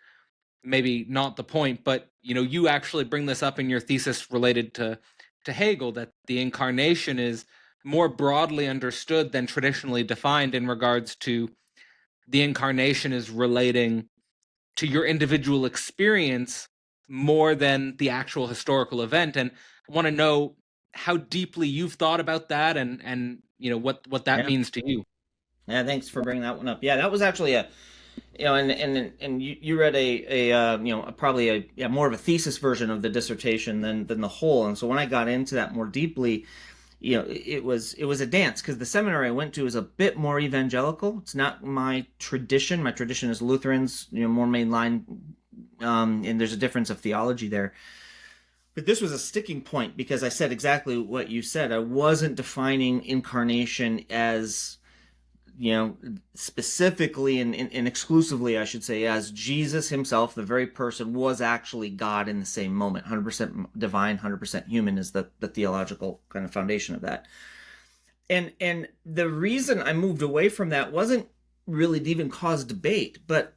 maybe not the point. But you actually bring this up in your thesis related to Hegel, that the incarnation is more broadly understood than traditionally defined in regards to the incarnation is relating to your individual experience more than the actual historical event. And I want to know how deeply you've thought about that and what that Yeah. means to you. Yeah, thanks for bringing that one up. Yeah, that was actually a, and you read probably more of a thesis version of the dissertation than the whole. And so when I got into that more deeply, it was a dance because the seminary I went to is a bit more evangelical. It's not my tradition. My tradition is Lutherans, more mainline, and there's a difference of theology there. But this was a sticking point because I said exactly what you said. I wasn't defining incarnation as, specifically and exclusively, I should say, as Jesus himself, the very person, was actually God in the same moment. 100% divine, 100% human is the theological kind of foundation of that. And the reason I moved away from that wasn't really to even cause debate, but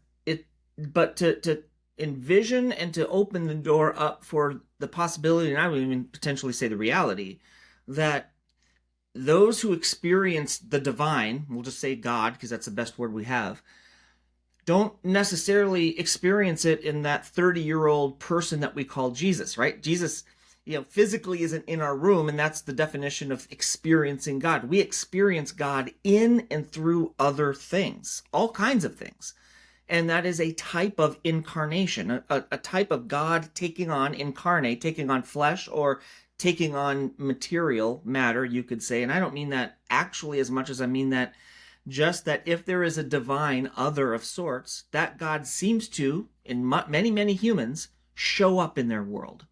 to envision and to open the door up for the possibility, and I would even potentially say the reality, that those who experience the divine, we'll just say God because that's the best word we have, don't necessarily experience it in that 30-year-old person that we call Jesus, right? Jesus, physically isn't in our room, and that's the definition of experiencing God. We experience God in and through other things, all kinds of things. And that is a type of incarnation, a type of God taking on flesh, or taking on material matter, you could say. And I don't mean that actually as much as I mean that just that if there is a divine other of sorts, that God seems to, in many, many humans, show up in their world.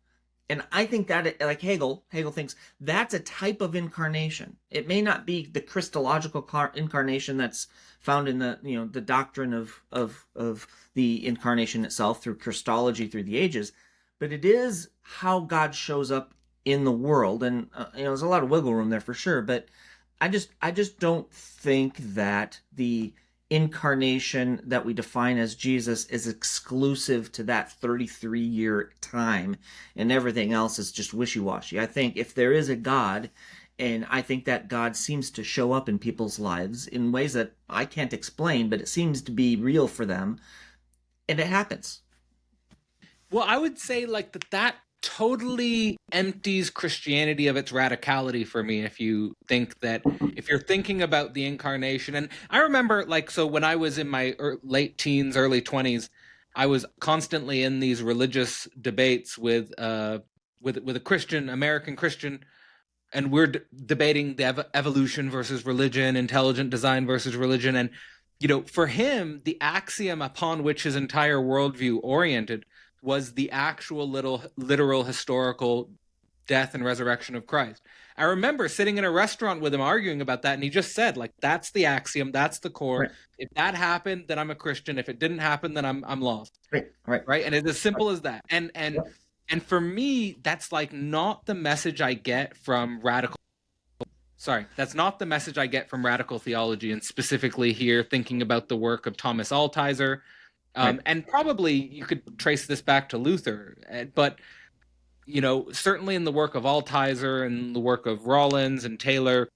And I think that, like Hegel thinks that's a type of incarnation. It may not be the Christological incarnation that's found in the doctrine of the incarnation itself through Christology through the ages, but it is how God shows up in the world. And there's a lot of wiggle room there for sure, but I just don't think that the incarnation that we define as Jesus is exclusive to that 33-year time, and everything else is just wishy-washy. I think if there is a God, and I think that God seems to show up in people's lives in ways that I can't explain, but it seems to be real for them, and it happens. Well, I would say like that totally empties Christianity of its radicality for me. If you think that, if you're thinking about the incarnation, and I remember so when I was in my late teens, early 20s, I was constantly in these religious debates with a Christian, American Christian, and we're debating the evolution versus religion, intelligent design versus religion. And for him, the axiom upon which his entire worldview oriented was the actual literal historical death and resurrection of Christ. I remember sitting in a restaurant with him arguing about that, and he just said, that's the axiom, that's the core. Right. If that happened, then I'm a Christian. If it didn't happen, then I'm lost. Right. And it's as simple as that. And for me, that's not the message I get from radical. Sorry, that's not the message I get from radical theology, and specifically here thinking about the work of Thomas Altizer. Right. And probably you could trace this back to Luther, but certainly in the work of Altizer and the work of Rollins and Taylor,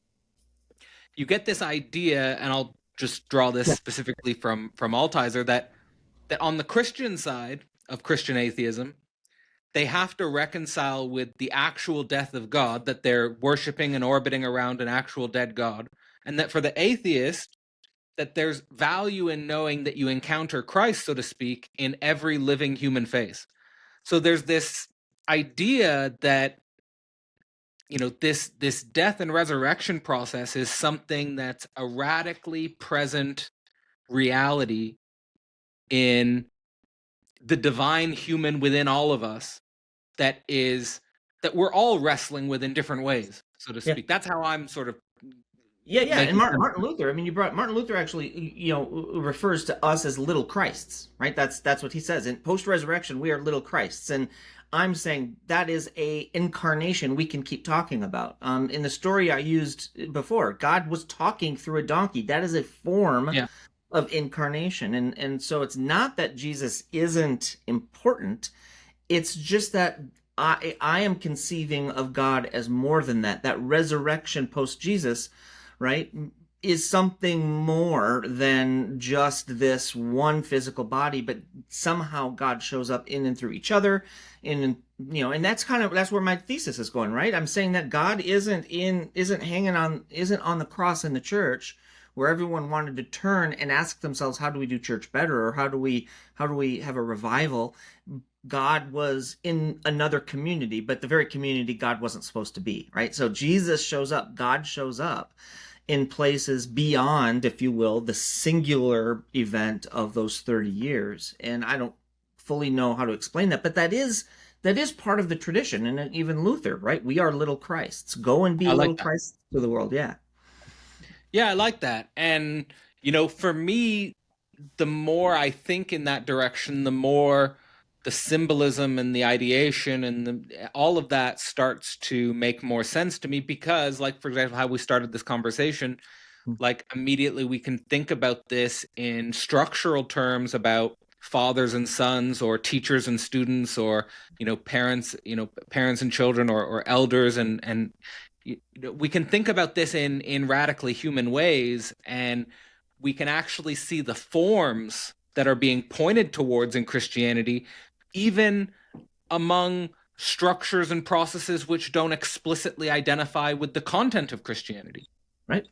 you get this idea, and I'll just draw this specifically from Altizer, that on the Christian side of Christian atheism, they have to reconcile with the actual death of God, that they're worshiping and orbiting around an actual dead God, and that for the atheist, that there's value in knowing that you encounter Christ, so to speak, in every living human face. So there's this idea that this death and resurrection process is something that's a radically present reality in the divine human within all of us, that we're all wrestling with in different ways, so to speak. That's how I'm sort of And Martin Luther. I mean, Martin Luther actually, refers to us as little Christs, right? That's what he says. In post-resurrection, we are little Christs, and I'm saying that is a incarnation we can keep talking about. In the story I used before, God was talking through a donkey. That is a form of incarnation, and so it's not that Jesus isn't important. It's just that I am conceiving of God as more than that. That resurrection post Jesus, right, is something more than just this one physical body, but somehow God shows up in and through each other, and that's where my thesis is going, right? I'm saying that God isn't on the cross in the church, where everyone wanted to turn and ask themselves, how do we do church better, or how do we have a revival? God was in another community, but the very community God wasn't supposed to be, right? So Jesus shows up, God shows up in places beyond, if you will, the singular event of those 30 years. And I don't fully know how to explain that, but that is part of the tradition. And even Luther, right? We are little Christs. Go and be little Christs to the world. Yeah. Yeah, I like that. And, for me, the more I think in that direction, the more the symbolism and the ideation and all of that starts to make more sense to me, because, like, for example, how we started this conversation, like, immediately we can think about this in structural terms about fathers and sons, or teachers and students, or parents and children, or elders, and we can think about this in radically human ways, and we can actually see the forms that are being pointed towards in Christianity, even among structures and processes which don't explicitly identify with the content of Christianity. Right.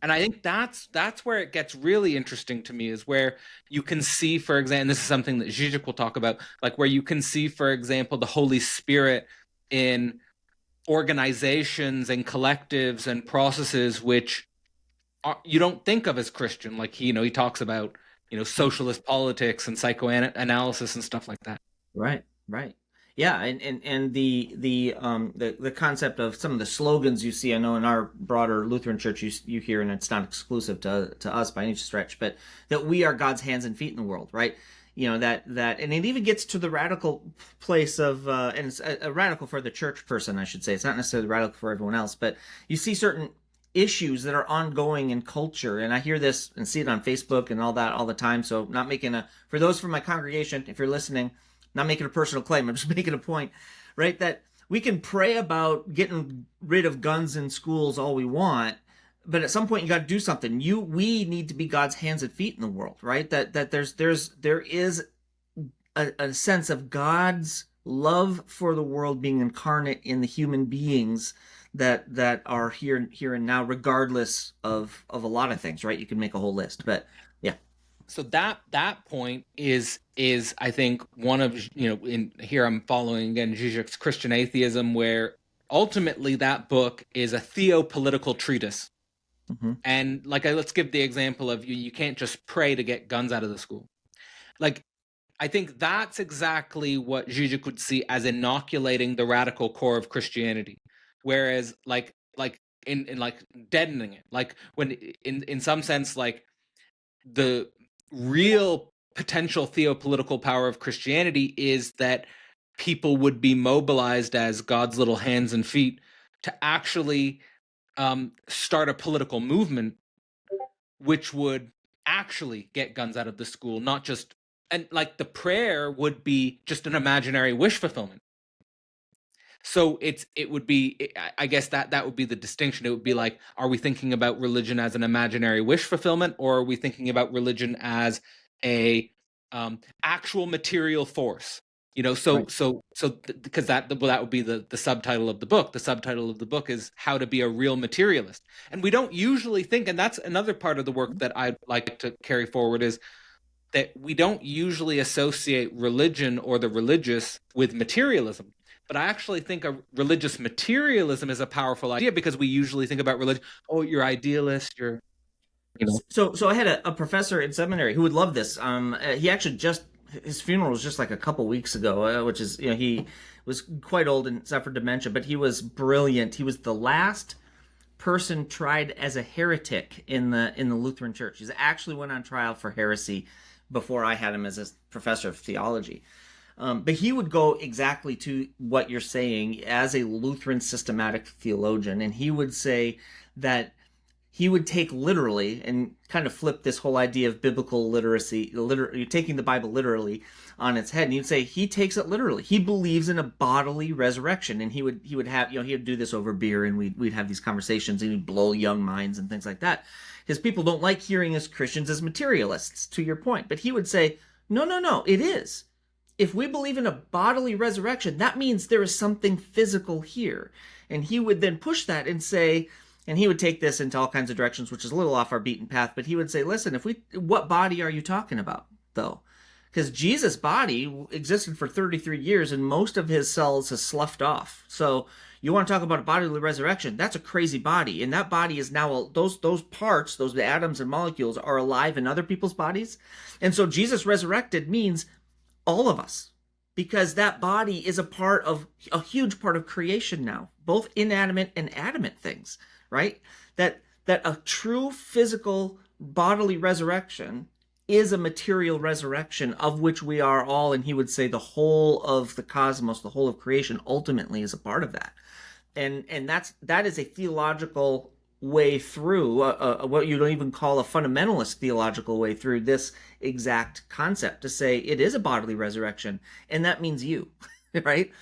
And I think that's where it gets really interesting to me, is where you can see, for example, and this is something that Zizek will talk about, like where you can see, for example, the Holy Spirit in organizations and collectives and processes which you don't think of as Christian. Like he talks about socialist politics and psychoanalysis and stuff like that. Right. Yeah, and the concept of some of the slogans you see, I know in our broader Lutheran church you hear, and it's not exclusive to us by any stretch, but that we are God's hands and feet in the world, right? That and it even gets to the radical place of and it's a radical for the church person, I should say. It's not necessarily radical for everyone else, but you see certain issues that are ongoing in culture, and I hear this and see it on Facebook and all that all the time. So not making for those from my congregation, if you're listening, not making a personal claim, I'm just making a point, right? That we can pray about getting rid of guns in schools all we want, but at some point you got to do something. We need to be God's hands and feet in the world, right? That there is a sense of God's love for the world being incarnate in the human beings that are here and now, regardless of a lot of things, right? You can make a whole list, but yeah. So that point is I think one of, in here I'm following again Zizek's Christian Atheism, where ultimately that book is a theopolitical treatise. Mm-hmm. And like, let's give the example of you can't just pray to get guns out of the school. Like, I think that's exactly what Zizek would see as inoculating the radical core of Christianity. Whereas like in like deadening it, like when in some sense, like the real potential theopolitical power of Christianity is that people would be mobilized as God's little hands and feet to actually start a political movement which would actually get guns out of the school, not just, and like the prayer would be just an imaginary wish fulfillment. So it would be, I guess that would be the distinction. It would be like, are we thinking about religion as an imaginary wish fulfillment, or are we thinking about religion as a actual material force? Because that would be the subtitle of the book. The subtitle of the book is How to Be a Real Materialist. And we don't usually think, and that's another part of the work that I'd like to carry forward, is that we don't usually associate religion or the religious with materialism. But I actually think a religious materialism is a powerful idea, because we usually think about religion, oh, you're idealist, you're, So I had a professor in seminary who would love this. He actually his funeral was just like a couple weeks ago, which is, he was quite old and suffered dementia, but he was brilliant. He was the last person tried as a heretic in the Lutheran Church. He's actually went on trial for heresy before I had him as a professor of theology. But he would go exactly to what you're saying as a Lutheran systematic theologian, and he would say that he would take literally and kind of flip this whole idea of biblical literacy, taking the Bible literally, on its head. And he'd say he takes it literally. He believes in a bodily resurrection, and he would have, he would do this over beer, and we'd have these conversations, and he'd blow young minds and things like that. His people don't like hearing us Christians as materialists, to your point, but he would say, no, it is. If we believe in a bodily resurrection, that means there is something physical here. And he would then push that and say, and he would take this into all kinds of directions, which is a little off our beaten path, but he would say, listen, what body are you talking about, though? Because Jesus' body existed for 33 years, and most of his cells has sloughed off. So you want to talk about a bodily resurrection, that's a crazy body. And that body is now, those parts, those atoms and molecules are alive in other people's bodies. And so Jesus resurrected means all of us, because that body is a huge part of creation now, both inanimate and animate things, right? That a true physical bodily resurrection is a material resurrection, of which we are all, and he would say the whole of the cosmos, the whole of creation ultimately is a part of that. And that is a theological way through, what you don't even call a fundamentalist theological way through this exact concept, to say it is a bodily resurrection, and that means you, right?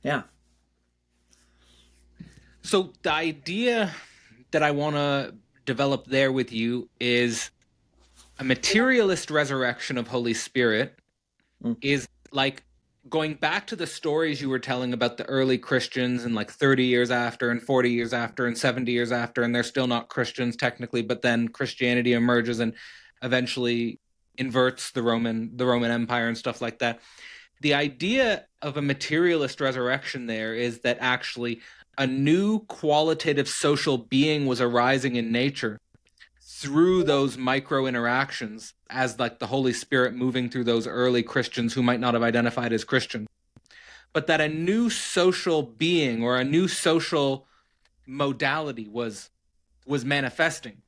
Yeah. So the idea that I want to develop there with you is a materialist resurrection of Holy Spirit is like going back to the stories you were telling about the early Christians, and like 30 years after and 40 years after and 70 years after, and they're still not Christians technically, but then Christianity emerges and eventually inverts the Roman Empire and stuff like that. The idea of a materialist resurrection there is that actually a new qualitative social being was arising in nature through those micro interactions, as like the Holy Spirit moving through those early Christians who might not have identified as Christian, but that a new social being or a new social modality was manifesting,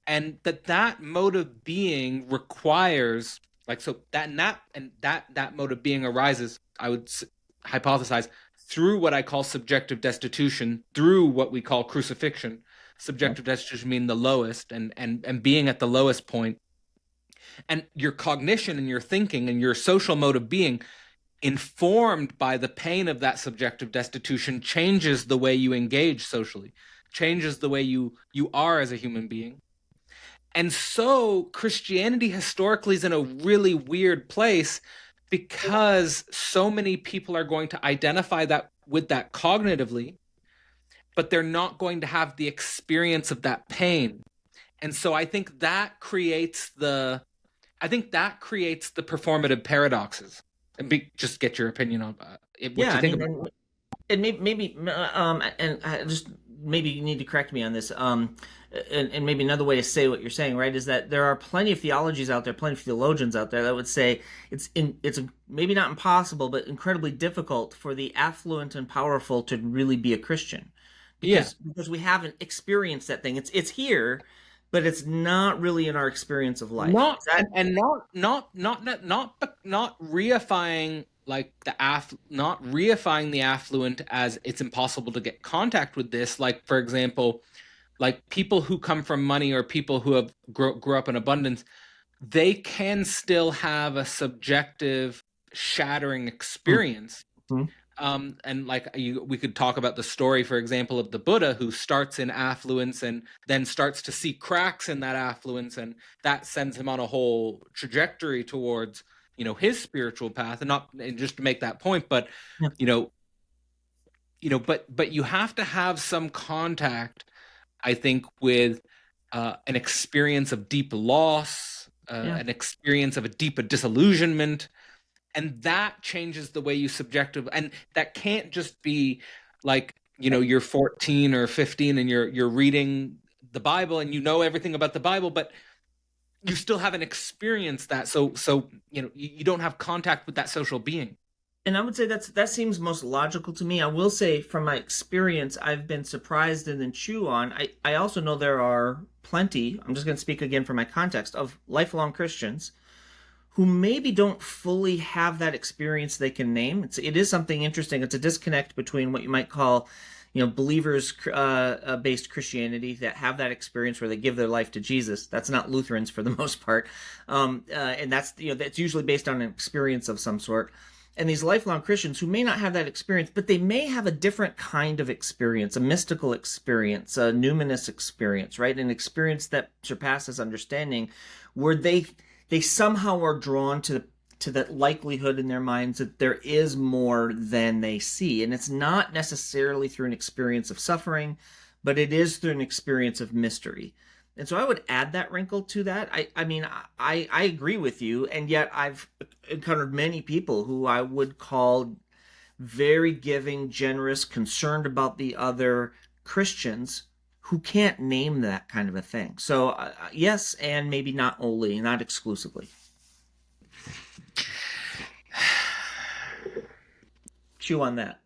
and that mode of being requires, like, so that mode of being arises, I would hypothesize, through what I call subjective destitution, through what we call crucifixion. Subjective destitution meaning the lowest, and being at the lowest point. And your cognition and your thinking and your social mode of being, informed by the pain of that subjective destitution, changes the way you engage socially, changes the way you are as a human being. And so Christianity historically is in a really weird place, because so many people are going to identify that with that cognitively, but they're not going to have the experience of that pain. And so I think that creates the performative paradoxes. And just get your opinion on what you think about it. And maybe and I just, maybe you need to correct me on this. And maybe another way to say what you're saying, right, is that there are plenty of theologies out there, plenty of theologians out there that would say it's maybe not impossible, but incredibly difficult for the affluent and powerful to really be a Christian. Because we haven't experienced that thing. It's here, but it's not really in our experience of life. Not reifying like not reifying the affluent as it's impossible to get contact with this. Like, for example, like people who come from money or people who have grew up in abundance, they can still have a subjective shattering experience. Mm-hmm. And like we could talk about the story, for example, of the Buddha, who starts in affluence and then starts to see cracks in that affluence, and that sends him on a whole trajectory towards, you know, his spiritual path. And just to make that point, but Yeah. but you have to have some contact, I think, with an experience of deep loss, an experience of a deep disillusionment, and that changes the way you subjective. And that can't just be like, you know, you're 14 or 15 and you're reading the Bible and you know everything about the Bible, but you still haven't experienced that. So you know, you don't have contact with that social being. And I would say that seems most logical to me. I will say, from my experience, I've been surprised and then chew on. I also know there are plenty, I'm just going to speak again from my context, of lifelong Christians who maybe don't fully have that experience they can name. It is something interesting. It's a disconnect between what you might call, you know, believers based Christianity that have that experience where they give their life to Jesus. That's not Lutherans for the most part, and that's, you know, that's usually based on an experience of some sort. And these lifelong Christians who may not have that experience, but they may have a different kind of experience, a mystical experience, a numinous experience, right? An experience that surpasses understanding, where they somehow are drawn to that likelihood in their minds that there is more than they see. And it's not necessarily through an experience of suffering, but it is through an experience of mystery. And so I would add that wrinkle to that. I mean, I agree with you, and yet I've encountered many people who I would call very giving, generous, concerned about the other Christians who can't name that kind of a thing. So yes, and maybe not only, not exclusively. Chew on that.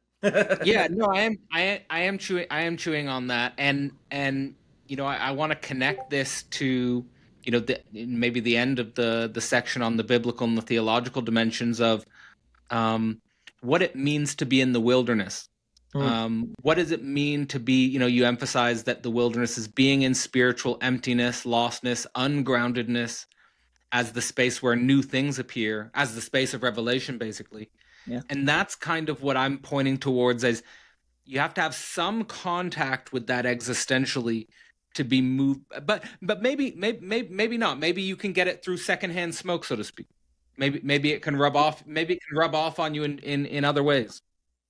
Yeah, no, I am chewing on that, and you know, I want to connect this to, you know, maybe the end of the section on the biblical and the theological dimensions of what it means to be in the wilderness. What does it mean to be, you know, you emphasize that the wilderness is being in spiritual emptiness, lostness, ungroundedness, as the space where new things appear, as the space of revelation, basically. Yeah. And that's kind of what I'm pointing towards, as you have to have some contact with that existentially to be moved, but maybe not. Maybe you can get it through secondhand smoke, so to speak. Maybe it can rub off. Maybe it can rub off on you in other ways.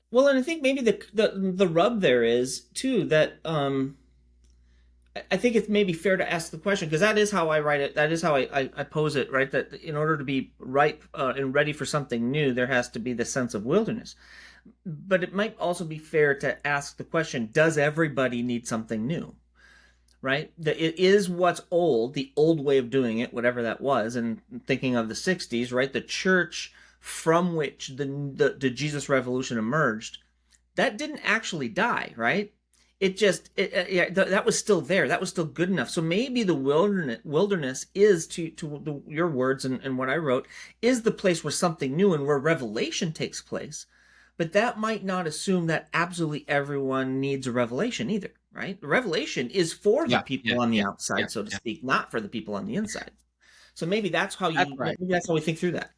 Well, and I think maybe the rub there is too that I think it's maybe fair to ask the question, because that is how I write it. That is how I pose it, right? That in order to be ripe and ready for something new, there has to be the sense of wilderness. But it might also be fair to ask the question: does everybody need something new? Right? It is what's old, the old way of doing it, whatever that was. And thinking of the 60s, right? The church from which the Jesus revolution emerged, that didn't actually die, right? That was still there. That was still good enough. So maybe the wilderness is, to your words and what I wrote, is the place where something new and where revelation takes place. But that might not assume that absolutely everyone needs a revelation either, right? The revelation is for the people on the outside, so to speak, not for the people on the inside. So maybe that's how maybe that's how we think through that.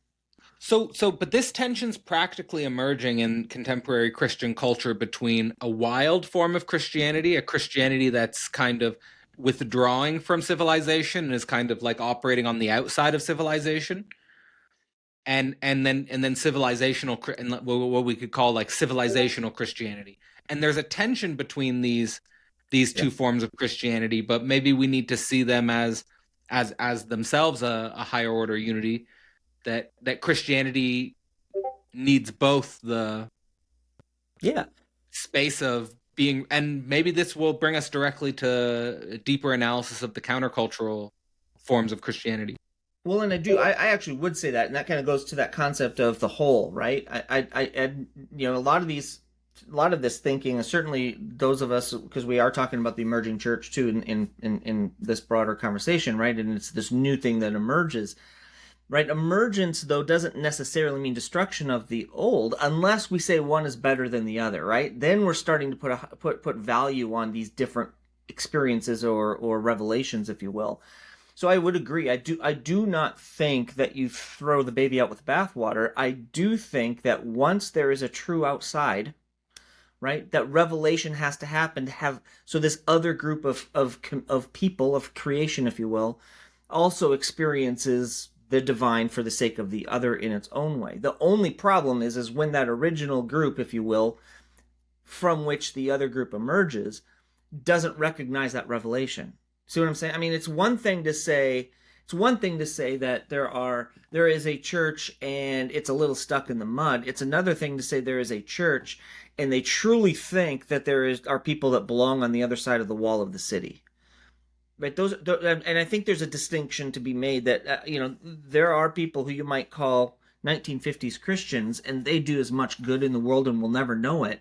So, but this tension's practically emerging in contemporary Christian culture between a wild form of Christianity, a Christianity that's kind of withdrawing from civilization and is kind of like operating on the outside of civilization, and then civilizational, and what we could call like civilizational Christianity. And there's a tension between these two forms of Christianity, but maybe we need to see them as themselves a higher order unity, that Christianity needs both the space of being, and maybe this will bring us directly to a deeper analysis of the countercultural forms of Christianity. Well, and I actually would say that, and that kind of goes to that concept of the whole, right? I you know, a lot of this thinking, and certainly those of us, because we are talking about the emerging church too in this broader conversation, right? And it's this new thing that emerges. right? Emergence, though, doesn't necessarily mean destruction of the old, unless we say one is better than the other, right? Then we're starting to put value on these different experiences or revelations, if you will. So I would agree. I do not think that you throw the baby out with the bathwater. I do think that once there is a true outside, right, that revelation has to happen to have so this other group of people of creation, if you will, also experiences the divine for the sake of the other in its own way. The only problem is when that original group, if you will, from which the other group emerges, doesn't recognize that revelation. See what I'm saying? I mean, it's one thing to say that there is a church and it's a little stuck in the mud. It's another thing to say there is a church and they truly think that are people that belong on the other side of the wall of the city. Right? And I think there's a distinction to be made that there are people who you might call 1950s Christians, and they do as much good in the world and will never know it.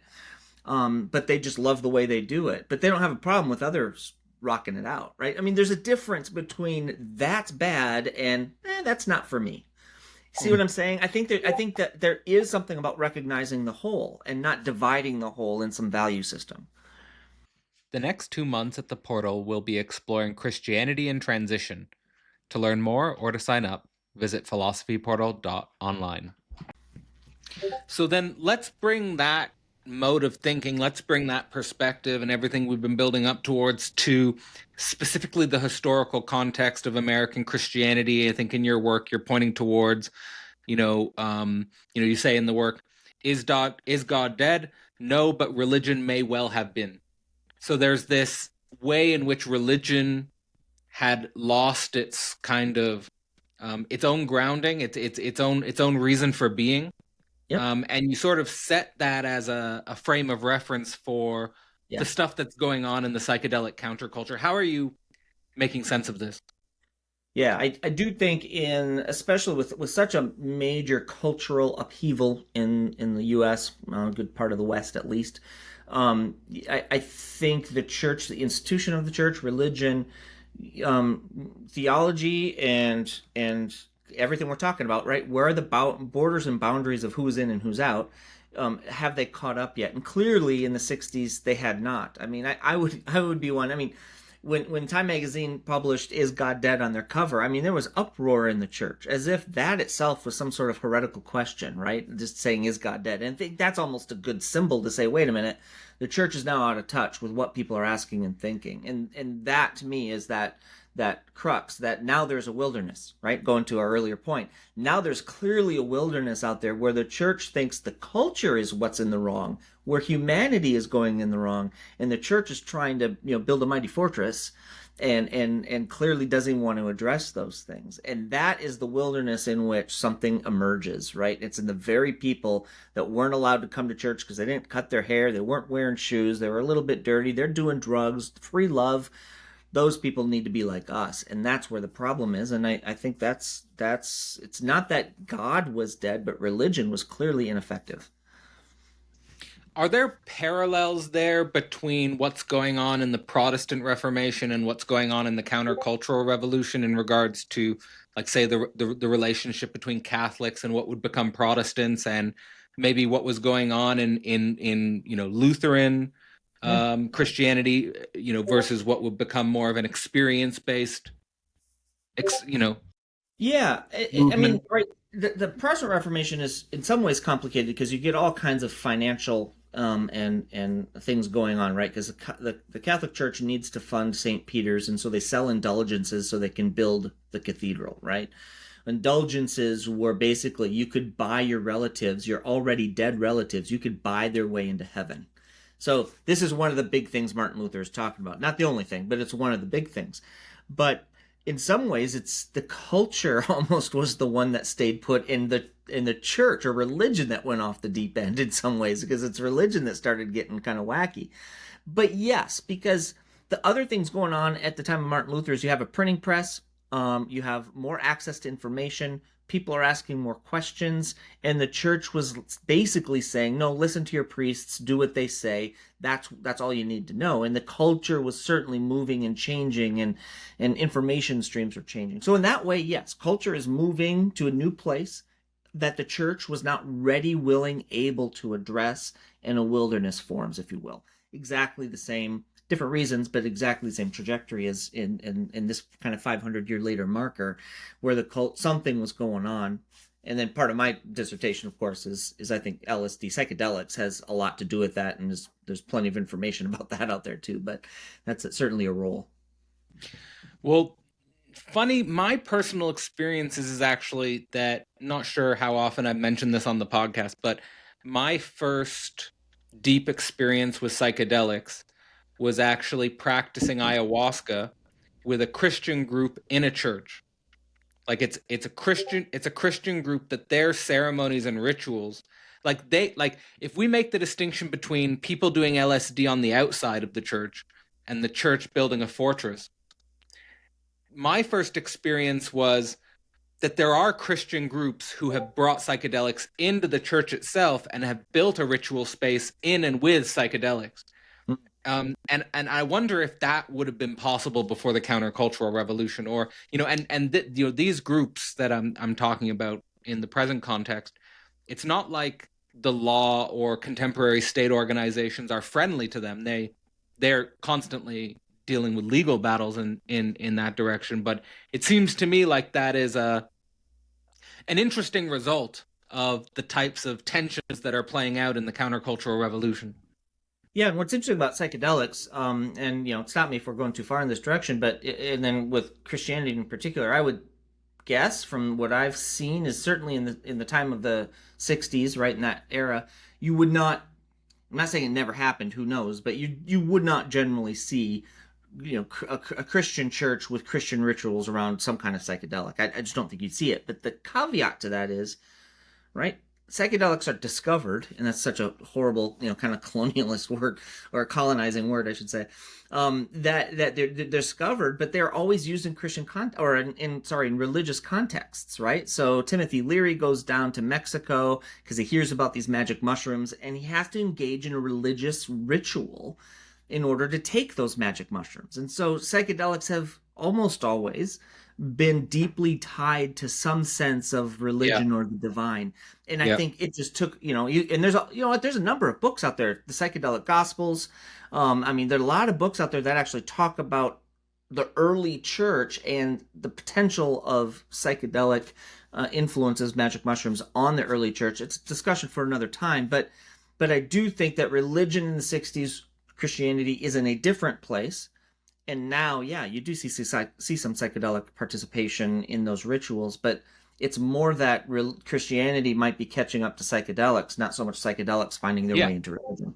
But they just love the way they do it. But they don't have a problem with others rocking it out, right? I mean, there's a difference between that's bad and that's not for me. See what I'm saying? I think that there is something about recognizing the whole and not dividing the whole in some value system. The next 2 months at the portal will be exploring Christianity and transition. To learn more or to sign up, visit philosophyportal.online. So then let's bring that mode of thinking, let's bring that perspective and everything we've been building up towards to specifically the historical context of American Christianity. I think in your work you're pointing towards, you say in the work, is God dead? No, but religion may well have been. So there's this way in which religion had lost its kind of its own grounding, its own reason for being. Yep. And you sort of set that as a frame of reference for Yeah. the stuff that's going on in the psychedelic counterculture. How are you making sense of this? Yeah, I do think especially with such a major cultural upheaval in the U.S., a good part of the West at least, I think the church, the institution of the church, religion, theology, and everything we're talking about, right? Where are the borders and boundaries of who's in and who's out? Have they caught up yet? And clearly, in the '60s, they had not. I mean, I would be one. I mean, when Time Magazine published "Is God Dead" on their cover, I mean, there was uproar in the church, as if that itself was some sort of heretical question, right? Just saying, "Is God dead?" And I think that's almost a good symbol to say, "Wait a minute, the church is now out of touch with what people are asking and thinking." And that to me is that crux that now there's a wilderness, right? Going to our earlier point, now there's clearly a wilderness out there where the church thinks the culture is what's in the wrong, where humanity is going in the wrong, and the church is trying to build a mighty fortress, and clearly doesn't want to address those things. And that is the wilderness in which something emerges, right? It's in the very people that weren't allowed to come to church because they didn't cut their hair, they weren't wearing shoes, they were a little bit dirty, they're doing drugs, free love. Those people need to be like us, and that's where the problem is. And I think that's it's not that God was dead, but religion was clearly ineffective. Are there parallels there between what's going on in the Protestant Reformation and what's going on in the countercultural revolution in regards to, like, say, the relationship between Catholics and what would become Protestants, and maybe what was going on in Lutheran Christianity, versus what would become more of an experience-based, Yeah, I mean, right. The Protestant Reformation is in some ways complicated because you get all kinds of financial and things going on, right? Because the Catholic Church needs to fund St. Peter's, and so they sell indulgences so they can build the cathedral, right? Indulgences were basically you could buy your relatives, your already dead relatives, you could buy their way into heaven. So this is one of the big things Martin Luther is talking about. Not the only thing, but it's one of the big things. But in some ways, it's the culture almost was the one that stayed put in the church, or religion that went off the deep end in some ways, because it's religion that started getting kind of wacky. But yes, because the other things going on at the time of Martin Luther is you have a printing press, you have more access to information, people are asking more questions, and the church was basically saying, no, listen to your priests, do what they say. That's all you need to know. And the culture was certainly moving and changing, and information streams were changing. So in that way, yes, culture is moving to a new place that the church was not ready, willing, able to address in a wilderness forms, if you will. Exactly the same, different reasons, but exactly the same trajectory as in this kind of 500-year later marker, where the cult, something was going on. And then part of my dissertation, of course, is I think LSD, psychedelics, has a lot to do with that, and there's plenty of information about that out there too. But that's certainly a role. Well, funny, my personal experiences is actually that, not sure how often I've mentioned this on the podcast, but my first deep experience with psychedelics was actually practicing ayahuasca with a Christian group in a church. Like it's a Christian group that their ceremonies and rituals, like if we make the distinction between people doing LSD on the outside of the church and the church building a fortress, my first experience was that there are Christian groups who have brought psychedelics into the church itself and have built a ritual space in and with psychedelics. And I wonder if that would have been possible before the countercultural revolution, or these groups that I'm talking about in the present context. It's not like the law or contemporary state organizations are friendly to them. They're constantly dealing with legal battles in that direction. But it seems to me like that is an interesting result of the types of tensions that are playing out in the countercultural revolution. Yeah, and what's interesting about psychedelics, and stop me if we're going too far in this direction, but and then with Christianity in particular, I would guess from what I've seen is certainly in the time of the 60s, right in that era, you would not. I'm not saying it never happened, who knows, but you would not generally see, a Christian church with Christian rituals around some kind of psychedelic. I just don't think you'd see it. But the caveat to that is, right, psychedelics are discovered, and that's such a horrible, kind of colonialist word, or a colonizing word, I should say, that they're discovered, but they're always used in Christian in religious contexts, right? So Timothy Leary goes down to Mexico because he hears about these magic mushrooms, and he has to engage in a religious ritual in order to take those magic mushrooms. And so psychedelics have almost always been deeply tied to some sense of religion or the divine. And I think it just took, and there's a number of books out there, the psychedelic gospels. There are a lot of books out there that actually talk about the early church and the potential of psychedelic influences, magic mushrooms, on the early church. It's a discussion for another time, but I do think that religion in the 60s, Christianity, is in a different place. And now, you do see some psychedelic participation in those rituals, but it's more that Christianity might be catching up to psychedelics, not so much psychedelics finding their way into religion.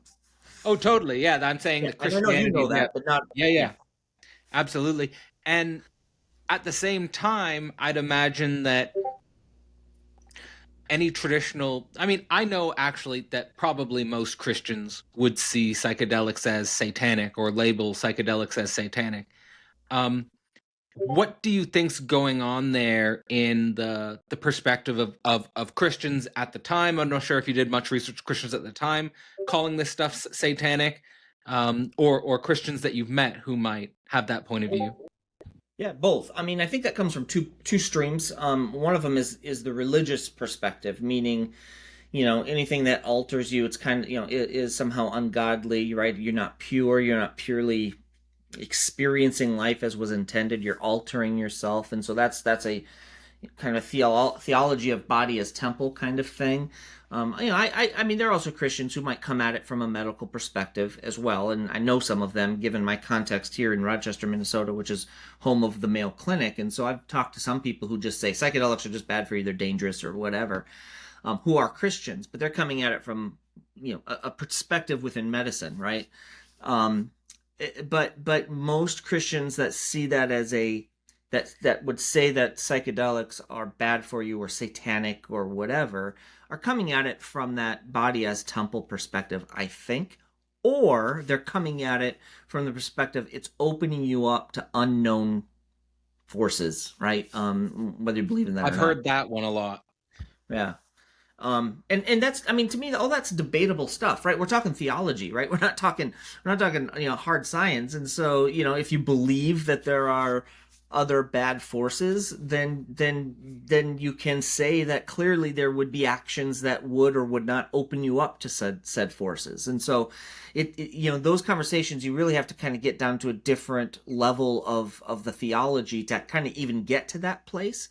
Oh, totally. Yeah, I'm saying that Christianity. I know that, but not. Yeah, absolutely. And at the same time, I'd imagine that any traditional, I know actually that probably most Christians would see psychedelics as satanic, or label psychedelics as satanic. What do you think's going on there in the perspective of Christians at the time? I'm not sure if you did much research, Christians at the time calling this stuff satanic, or Christians that you've met who might have that point of view. Yeah, both. I think that comes from two streams. One of them is the religious perspective, meaning, anything that alters you, it's kind of, is somehow ungodly, right? You're not pure. You're not purely experiencing life as was intended. You're altering yourself. And so that's a kind of theology of body as temple kind of thing. There are also Christians who might come at it from a medical perspective as well, and I know some of them, given my context here in Rochester, Minnesota, which is home of the Mayo Clinic, and so I've talked to some people who just say psychedelics are just bad for you, they're dangerous or whatever, who are Christians, but they're coming at it from a perspective within medicine, right? But most Christians that see that as that would say that psychedelics are bad for you or satanic or whatever are coming at it from that body as temple perspective, I think. Or they're coming at it from the perspective it's opening you up to unknown forces, right? Whether you believe in that or I've not. heard that one a lot. Yeah. And that's, I mean, to me, all that's debatable stuff, right? We're talking theology, right? We're not talking, hard science. And so, if you believe that there are other bad forces, then you can say that clearly there would be actions that would or would not open you up to said forces. And so, those conversations, you really have to kind of get down to a different level of the theology to kind of even get to that place,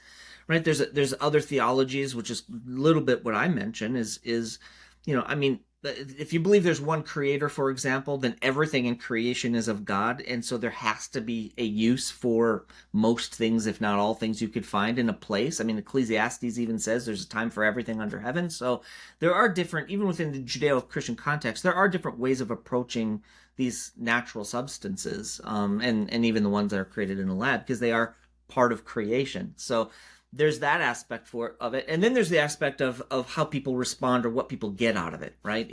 right? There's other theologies, which is a little bit what I mention is I mean, if you believe there's one creator, for example, then everything in creation is of God, and so there has to be a use for most things, if not all things, you could find in a place. I mean, Ecclesiastes even says there's a time for everything under heaven. So there are different, even within the Judeo-Christian context, there are different ways of approaching these natural substances, and even the ones that are created in a lab, because they are part of creation. So there's that aspect of it, and then there's the aspect of how people respond or what people get out of it, right?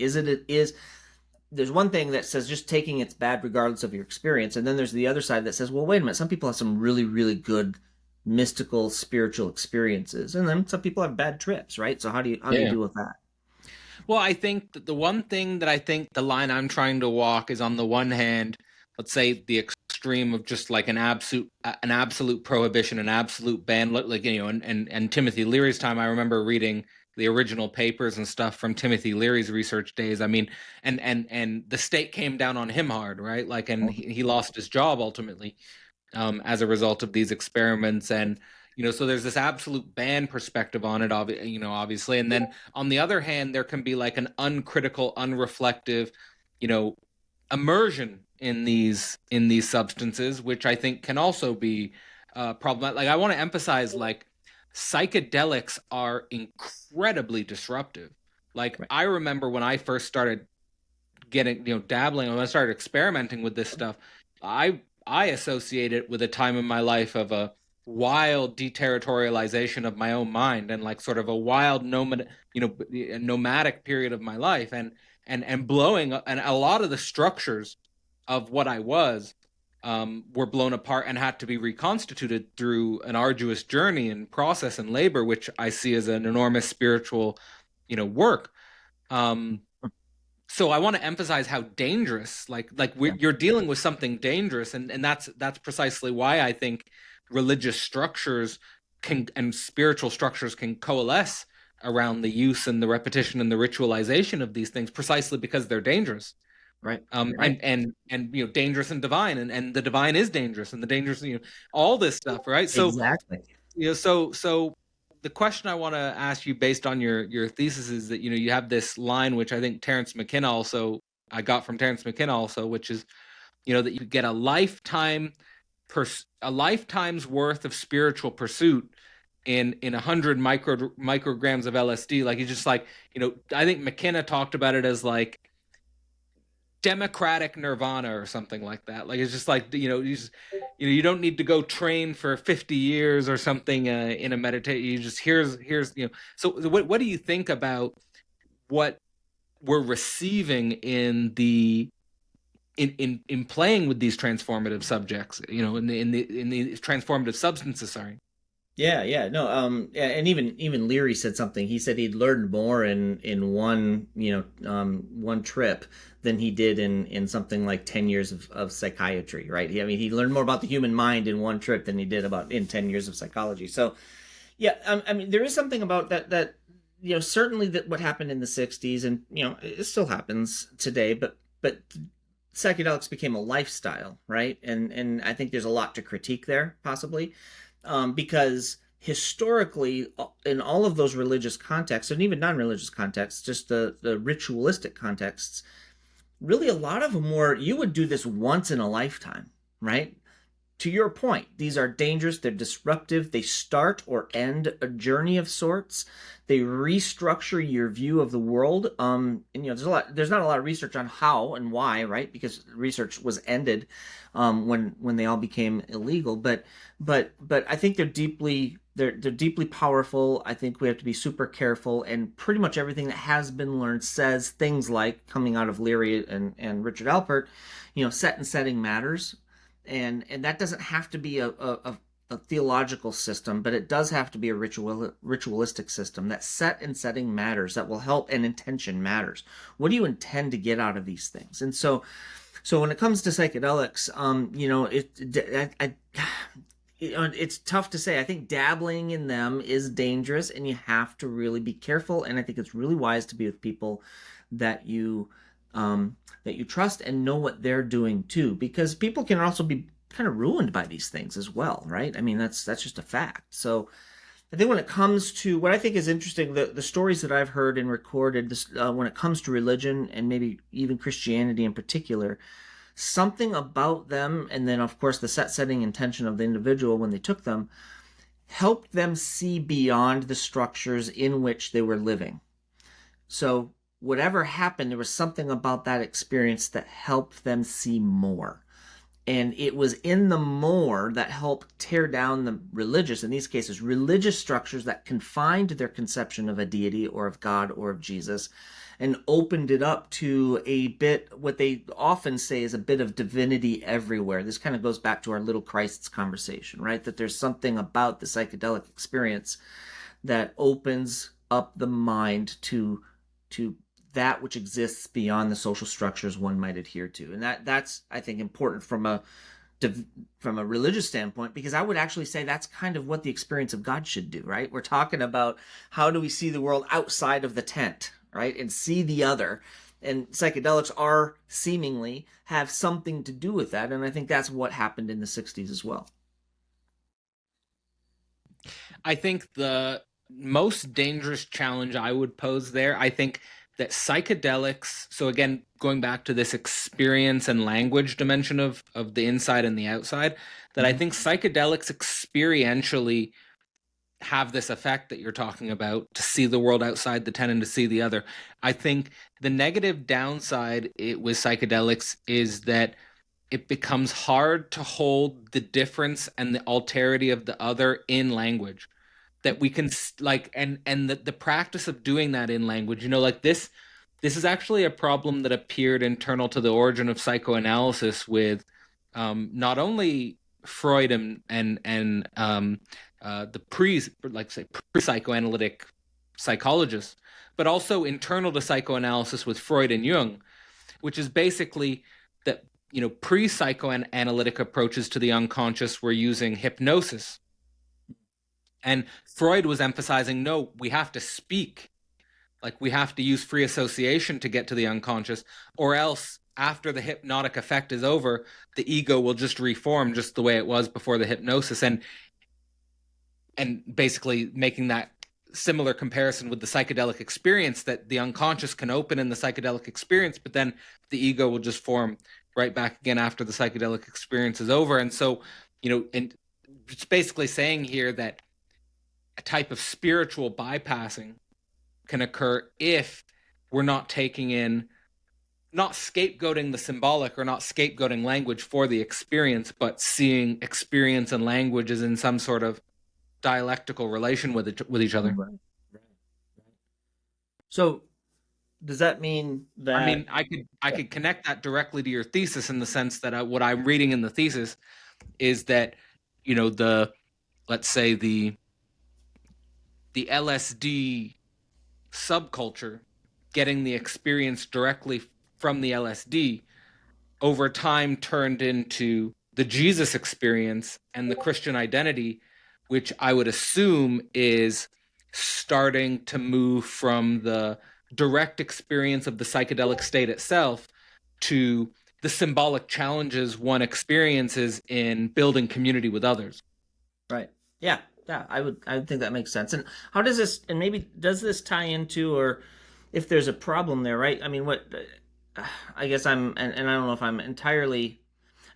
There's one thing that says just taking it's bad regardless of your experience, and then there's the other side that says, well, wait a minute, some people have some really, really good mystical spiritual experiences, and then some people have bad trips, right? So how do you deal with that? Well, I think that the one thing that I think the line I'm trying to walk is, on the one hand, let's say the extreme of just like an absolute prohibition, an absolute ban, like, and Timothy Leary's time. I remember reading the original papers and stuff from Timothy Leary's research days. I mean, and the state came down on him hard, right? Like, and he lost his job ultimately as a result of these experiments. And so there's this absolute ban perspective on it, obviously. And then on the other hand, there can be like an uncritical, unreflective, immersion in these substances, which I think can also be problematic. Like, I want to emphasize, like, psychedelics are incredibly disruptive. Like, right. I remember when I first started getting, dabbling, when I started experimenting with this stuff, I associate it with a time in my life of a wild deterritorialization of my own mind, and like sort of a wild nomadic period of my life, and blowing, and a lot of the structures of what I was were blown apart and had to be reconstituted through an arduous journey and process and labor, which I see as an enormous spiritual, work. So I want to emphasize how dangerous, you're dealing with something dangerous, and that's precisely why I think religious structures and spiritual structures can coalesce around the use and the repetition and the ritualization of these things, precisely because they're dangerous. Right. Right. And dangerous and divine, and the divine is dangerous, and the dangerous, all this stuff, right? So exactly. So the question I want to ask you, based on your thesis, is that you have this line, which I think I got from Terence McKenna also, which is that you get a lifetime's worth of spiritual pursuit in 100 micrograms of LSD. Like, it's just like, I think McKenna talked about it as like democratic nirvana or something like that. Like, it's just like, you don't need to go train for 50 years or something in a meditation. You just here's so what do you think about what we're receiving in playing with these transformative subjects, in the transformative substances? Sorry. Yeah, no, and even Leary said something. He said he'd learned more in one trip than he did in something like 10 years of psychiatry, right? He learned more about the human mind in one trip than he did in 10 years of psychology. So, yeah, there is something about that certainly that what happened in the 60s, and it still happens today, but psychedelics became a lifestyle, right? And I think there's a lot to critique there, possibly. Because historically, in all of those religious contexts, and even non-religious contexts, just the ritualistic contexts, really a lot of them were, you would do this once in a lifetime, right? To your point, these are dangerous, they're disruptive, they start or end a journey of sorts, they restructure your view of the world. And there's not a lot of research on how and why, right? Because research was ended when they all became illegal. But I think they're deeply powerful. I think we have to be super careful, and pretty much everything that has been learned says things like, coming out of Leary and Richard Alpert, set and setting matters. And that doesn't have to be a a theological system, but it does have to be a ritualistic system. That set and setting matters. That will help, and intention matters. What do you intend to get out of these things? And so when it comes to psychedelics, it's tough to say. I think dabbling in them is dangerous, and you have to really be careful. And I think it's really wise to be with people that you trust and know what they're doing too, because people can also be kind of ruined by these things as well, right? I mean, that's just a fact. So I think when it comes to what I think is interesting, the stories that I've heard and recorded, when it comes to religion and maybe even Christianity in particular, something about them, and then of course the setting intention of the individual when they took them, helped them see beyond the structures in which they were living. So whatever happened, there was something about that experience that helped them see more. And it was in the more that helped tear down the religious, in these cases, religious structures that confined their conception of a deity or of God or of Jesus, and opened it up to a bit, what they often say is a bit of divinity everywhere. This kind of goes back to our little Christ's conversation, right? That there's something about the psychedelic experience that opens up the mind to that which exists beyond the social structures one might adhere to. And that's, I think, important from a religious standpoint, because I would actually say that's kind of what the experience of God should do, right? We're talking about how do we see the world outside of the tent, right? And see the other. And psychedelics are seemingly have something to do with that. And I think that's what happened in the 60s as well. I think the most dangerous challenge I would pose there, I think that psychedelics, so again, going back to this experience and language dimension of the inside and the outside, that I think psychedelics experientially have this effect that you're talking about, to see the world outside the tent and to see the other. I think the negative downside with psychedelics is that it becomes hard to hold the difference and the alterity of the other in language. That we can and the practice of doing that in language, this is actually a problem that appeared internal to the origin of psychoanalysis with not only Freud and the pre-psychoanalytic psychologists, but also internal to psychoanalysis with Freud and Jung, which is basically that pre-psychoanalytic approaches to the unconscious were using hypnosis. And Freud was emphasizing, no, we have to speak. Like, we have to use free association to get to the unconscious, or else after the hypnotic effect is over, the ego will just reform just the way it was before the hypnosis. And basically making that similar comparison with the psychedelic experience, that the unconscious can open in the psychedelic experience, but then the ego will just form right back again after the psychedelic experience is over. And so, and it's basically saying here that a type of spiritual bypassing can occur if we're not scapegoating the symbolic or not scapegoating language for the experience, but seeing experience and language as in some sort of dialectical relation with each other. Right. So does that mean that... I mean, I could connect that directly to your thesis, in the sense that what I'm reading in the thesis is that, let's say the LSD subculture getting the experience directly from the LSD over time turned into the Jesus experience and the Christian identity, which I would assume is starting to move from the direct experience of the psychedelic state itself to the symbolic challenges one experiences in building community with others. Right. Yeah. Yeah, I would think that makes sense. And how does this, and maybe does this tie into, or if there's a problem there, right? I mean, I guess and I don't know if I'm entirely,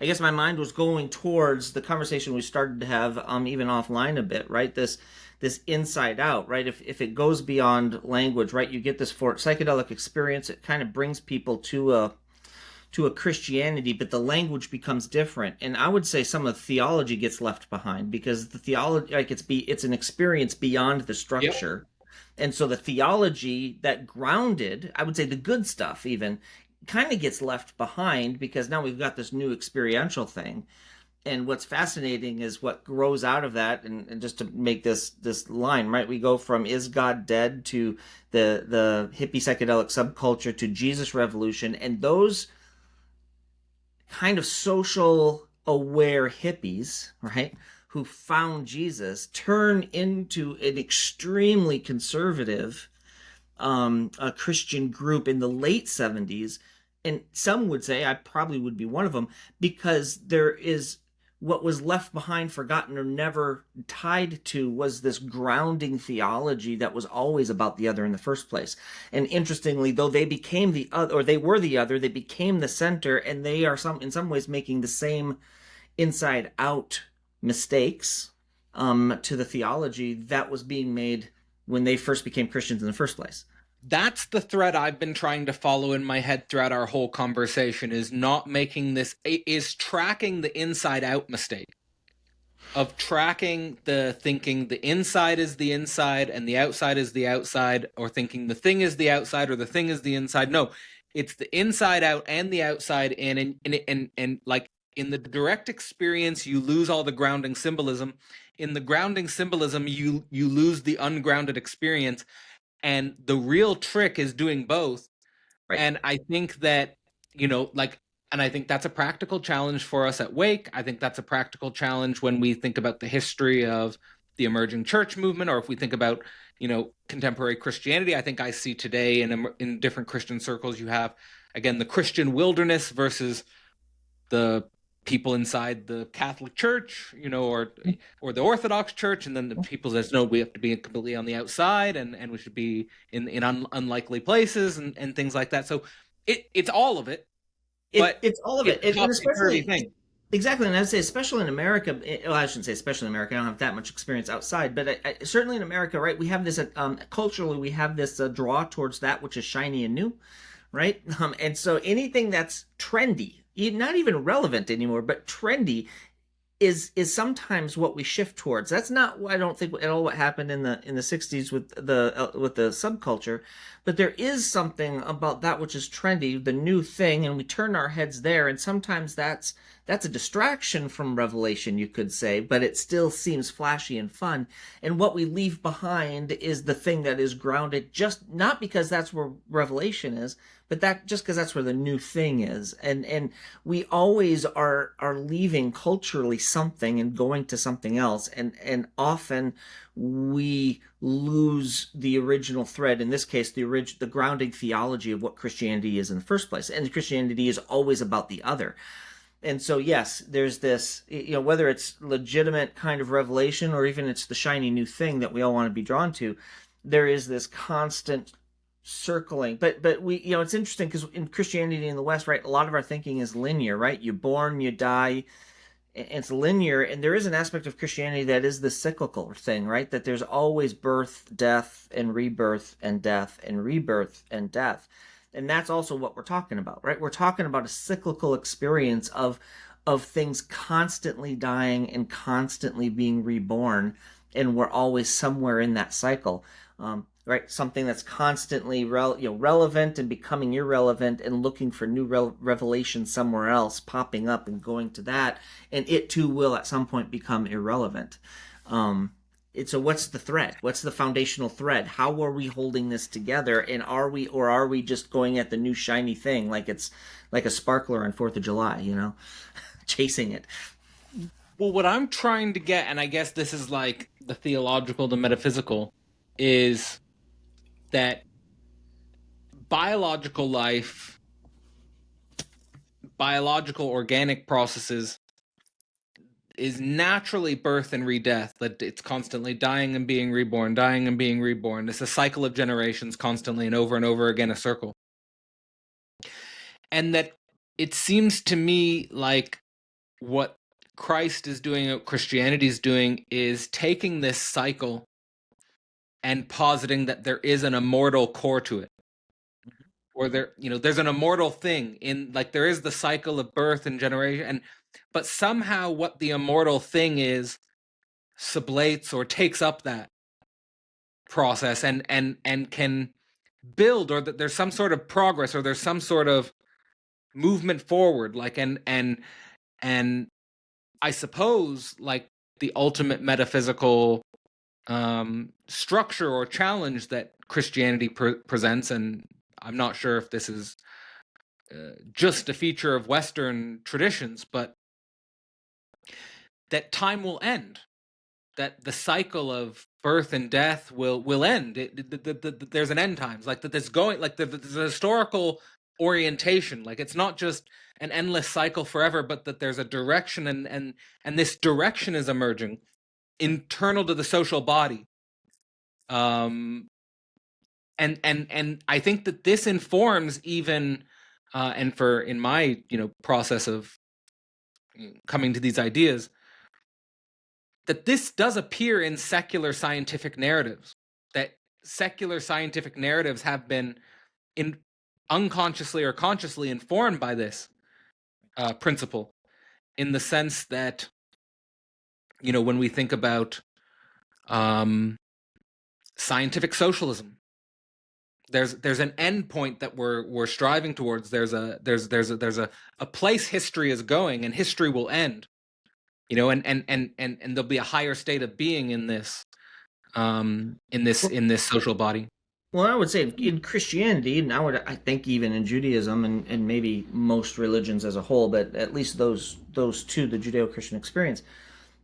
I guess my mind was going towards the conversation we started to have even offline a bit, right? This inside out, right? If it goes beyond language, right? You get this psychedelic experience, it kind of brings people to a Christianity, but the language becomes different. And I would say some of the theology gets left behind, because the theology, it's an experience beyond the structure. Yep. And so the theology that grounded, I would say the good stuff even, kind of gets left behind, because now we've got this new experiential thing. And what's fascinating is what grows out of that. And just to make this line, right? We go from is God dead to the hippie psychedelic subculture to Jesus revolution, and those kind of social aware hippies, right, who found Jesus, turn into an extremely conservative a Christian group in the late 70s. And some would say, I probably would be one of them, because there is what was left behind, forgotten, or never tied to was this grounding theology that was always about the other in the first place. And interestingly, though they became the other, or they were the other, they became the center, and they are in some ways making the same inside out mistakes to the theology that was being made when they first became Christians in the first place. That's the thread I've been trying to follow in my head throughout our whole conversation, is not making this, is tracking the inside out mistake of tracking the thinking the inside is the inside and the outside is the outside, or thinking the thing is the outside or the thing is the inside. No, it's the inside out and the outside in, and like in the direct experience, you lose all the grounding symbolism. In the grounding symbolism, you lose the ungrounded experience. And the real trick is doing both. Right. And I think that, and I think that's a practical challenge for us at Wake. I think that's a practical challenge when we think about the history of the emerging church movement, or if we think about, contemporary Christianity. I think I see today in different Christian circles, you have, again, the Christian wilderness versus the people inside the Catholic Church, or the Orthodox Church, and then the people that know we have to be completely on the outside, and we should be in unlikely places and things like that. So it's all of it. It's all of it, and especially thing. Exactly, and I'd say especially in America. Well, I shouldn't say especially in America. I don't have that much experience outside, but certainly in America, right? We have this culturally, we have this draw towards that which is shiny and new, right? And so anything that's trendy, not even relevant anymore, but trendy, is sometimes what we shift towards. That's not, I don't think, at all what happened in the 60s with the subculture, but there is something about that which is trendy, the new thing, and we turn our heads there, and sometimes that's a distraction from revelation, you could say, but it still seems flashy and fun. And what we leave behind is the thing that is grounded, just not because that's where revelation is, but that just because that's where the new thing is. And we always are leaving culturally something and going to something else, and often we lose the original thread, in this case the grounding theology of what Christianity is in the first place. And Christianity is always about the other. And so, yes, there's this, whether it's legitimate kind of revelation or even it's the shiny new thing that we all want to be drawn to, there is this constant circling. But we, it's interesting because in Christianity in the West, right, a lot of our thinking is linear, right? You're born, you die, it's linear. And there is an aspect of Christianity that is the cyclical thing, right? That there's always birth, death, and rebirth, and death, and rebirth, and death. And that's also what we're talking about, right? We're talking about a cyclical experience of things constantly dying and constantly being reborn, and we're always somewhere in that cycle, right? Something that's constantly relevant and becoming irrelevant, and looking for new revelation somewhere else, popping up and going to that, and it too will at some point become irrelevant. So what's the thread? What's the foundational thread? How are we holding this together? And are we just going at the new shiny thing like it's like a sparkler on 4th of July, chasing it? Well, what I'm trying to get, and I guess this is like the theological, the metaphysical, is that biological life, biological organic processes is naturally birth and re-death, that it's constantly dying and being reborn, dying and being reborn. It's a cycle of generations constantly, and over again, a circle. And that it seems to me like what Christ is doing, what Christianity is doing, is taking this cycle and positing that there is an immortal core to it. Or there's an immortal thing in, like, there is the cycle of birth and generation, but somehow what the immortal thing is sublates or takes up that process and can build, or that there's some sort of progress, or there's some sort of movement forward, like and I suppose, like the ultimate metaphysical structure or challenge that Christianity presents, and I'm not sure if this is just a feature of Western traditions, but that time will end, that the cycle of birth and death will end. There's an end times, like that. There's going, like there's a historical orientation, like it's not just an endless cycle forever, but that there's a direction, and this direction is emerging internal to the social body. And I think that this informs even, and for in my process of coming to these ideas, that this does appear in secular scientific narratives, that secular scientific narratives have been unconsciously or consciously informed by this principle, in the sense that, when we think about scientific socialism, there's an end point that we're striving towards. There's a place history is going, and history will end. And there'll be a higher state of being in this social body. Well, I would say in Christianity, and I think even in Judaism and maybe most religions as a whole, but at least those two, the Judeo-Christian experience,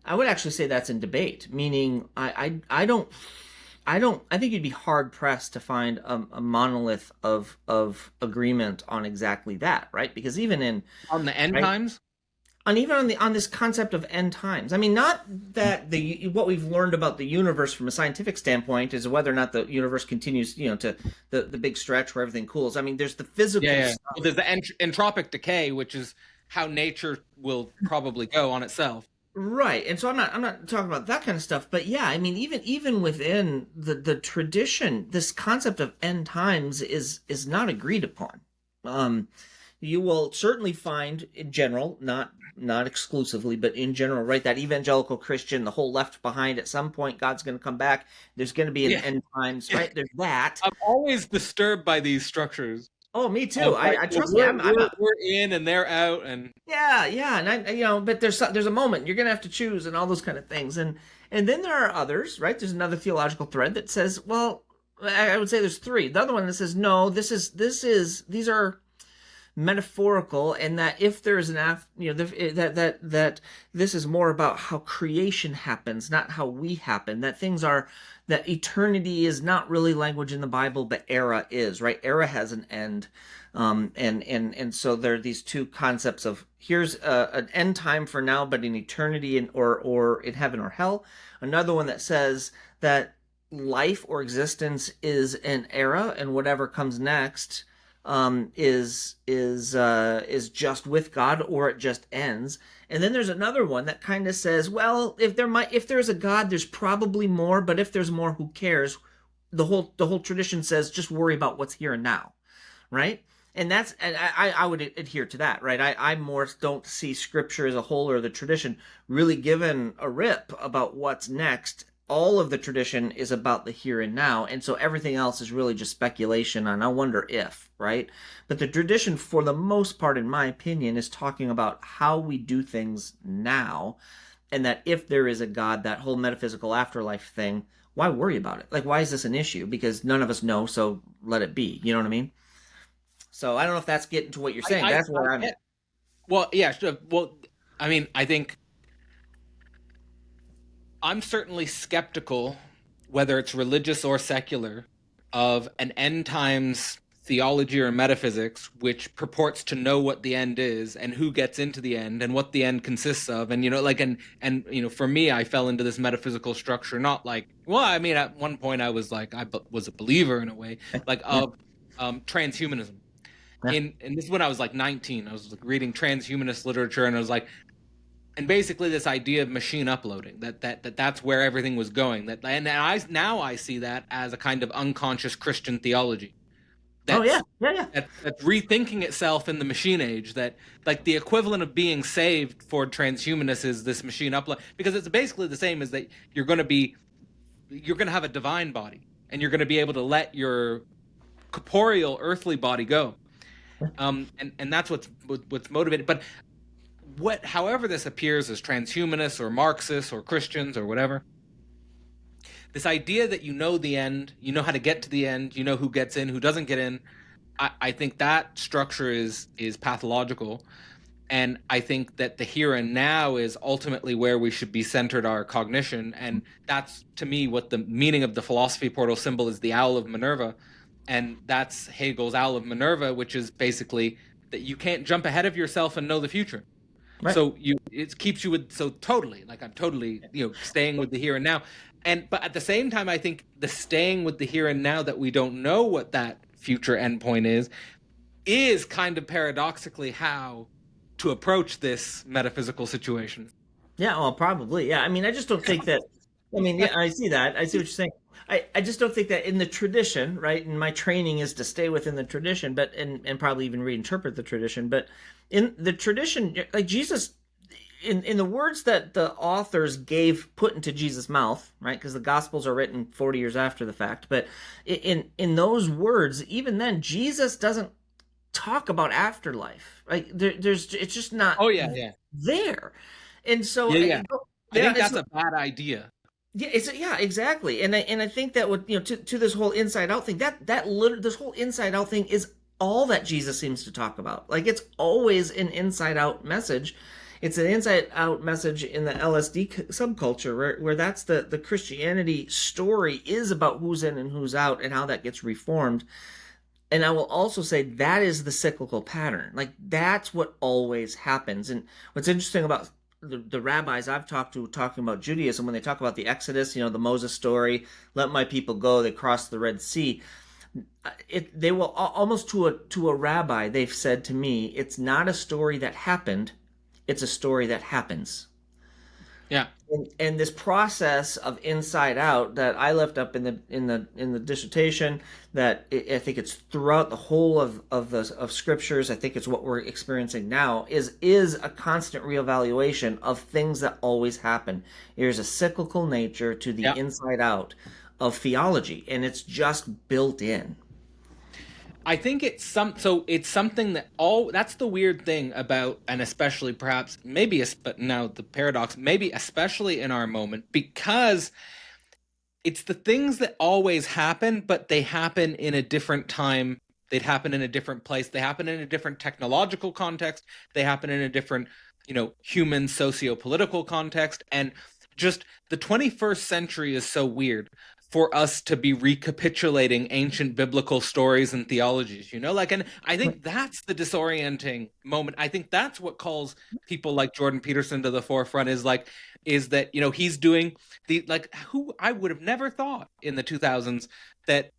I would actually say that's in debate. Meaning, I think you'd be hard pressed to find a monolith of agreement on exactly that, right? Because even on the end times, and even on this concept of end times, I mean, not that what we've learned about the universe from a scientific standpoint is whether or not the universe continues, to the big stretch where everything cools. I mean, there's the physical stuff. Well, there's the entropic decay, which is how nature will probably go on itself. Right. And so I'm not talking about that kind of stuff, but yeah, I mean, even within the tradition, this concept of end times is not agreed upon. You will certainly find in general, not exclusively, but in general, right, that evangelical Christian, the whole left behind, at some point God's going to come back. There's going to be an end times, right? There's that. I'm always disturbed by these structures. Oh, me too. I trust me. We're in and they're out, and yeah, and but there's a moment you're gonna have to choose, and all those kind of things, and then there are others, right? There's another theological thread that says, well, I would say there's three. The other one that says, no, these are metaphorical, and that if there is that this is more about how creation happens, not how we happen. That eternity is not really language in the Bible, but era is, right? Era has an end, and so there are these two concepts of here's an end time for now, but in eternity or in heaven or hell. Another one that says that life or existence is an era, and whatever comes next is just with God, or it just ends. And then there's another one that kind of says, well, if there's a God, there's probably more, but if there's more, who cares? The whole tradition says just worry about what's here and now, right? And I would adhere to that, right? I more don't see Scripture as a whole, or the tradition, really given a rip about what's next. All of the tradition is about the here and now, and so everything else is really just speculation on I wonder if, right? But the tradition, for the most part, in my opinion, is talking about how we do things now, and that if there is a God, that whole metaphysical afterlife thing, why worry about it? Like, why is this an issue? Because none of us know, so let it be. You know what I mean? So I don't know if that's getting to what you're saying. That's where I'm at. Well, yeah. Well, I mean, I think I'm certainly skeptical, whether it's religious or secular, of an end times theology or metaphysics which purports to know what the end is and who gets into the end and what the end consists of. And for me, I fell into this metaphysical structure, not like, well, I mean, at one point I was like, I was a believer in a way, like of transhumanism. And this is when I was like 19. I was like reading transhumanist literature, and I was like, and basically this idea of machine uploading, that's where everything was going. And I see that as a kind of unconscious Christian theology. That's rethinking itself in the machine age. That, like, the equivalent of being saved for transhumanists is this machine upload, because it's basically the same as that you're going to have a divine body, and you're going to be able to let your corporeal earthly body go. And that's what's motivated. But however this appears as transhumanists or Marxists or Christians or whatever, this idea that you know the end, you know how to get to the end, you know who gets in, who doesn't get in, I think that structure is pathological. And I think that the here and now is ultimately where we should be centered our cognition. And that's, to me, what the meaning of the philosophy portal symbol is, the owl of Minerva. And that's Hegel's owl of Minerva, which is basically that you can't jump ahead of yourself and know the future. Right. So it keeps you with, so totally, like I'm totally, staying with the here and now. But at the same time, I think the staying with the here and now, that we don't know what that future endpoint is kind of paradoxically how to approach this metaphysical situation. Yeah, well, probably. Yeah. I mean, I just don't think that, yeah, I see that. I see what you're saying. I just don't think that in the tradition, right? And my training is to stay within the tradition, but and probably even reinterpret the tradition. But in the tradition, like Jesus, in the words that the authors put into Jesus' mouth, right? Because the Gospels are written 40 years after the fact. But in those words, even then, Jesus doesn't talk about afterlife. Like it's just not. Oh yeah, there. And so I think that's a bad idea. Yeah, exactly. And I think that would, to this whole inside out thing, this whole inside out thing is all that Jesus seems to talk about. Like, it's always an inside out message. It's an inside out message in the LSD subculture, where that's the Christianity story is about who's in and who's out and how that gets reformed. And I will also say that is the cyclical pattern. Like, that's what always happens. And what's interesting about the rabbis I've talked to talking about Judaism, when they talk about the Exodus, the Moses story, let my people go, they crossed the Red Sea. They will almost to a rabbi, they've said to me, it's not a story that happened, it's a story that happens. Yeah. And this process of inside out that I left up in the dissertation, that I think it's throughout the whole of scriptures, I think it's what we're experiencing now, is a constant reevaluation of things that always happen. There's a cyclical nature to the inside out of theology, and it's just built in. I think it's something that that's the weird thing about, and especially perhaps but now the paradox, maybe especially in our moment, because it's the things that always happen, but they happen in a different time. They'd happen in a different place. They happen in a different technological context. They happen in a different, human socio-political context. And just the 21st century is so weird for us to be recapitulating ancient biblical stories and theologies, and I think that's the disorienting moment. I think that's what calls people like Jordan Peterson to the forefront, is that, he's doing who I would have never thought in the 2000s that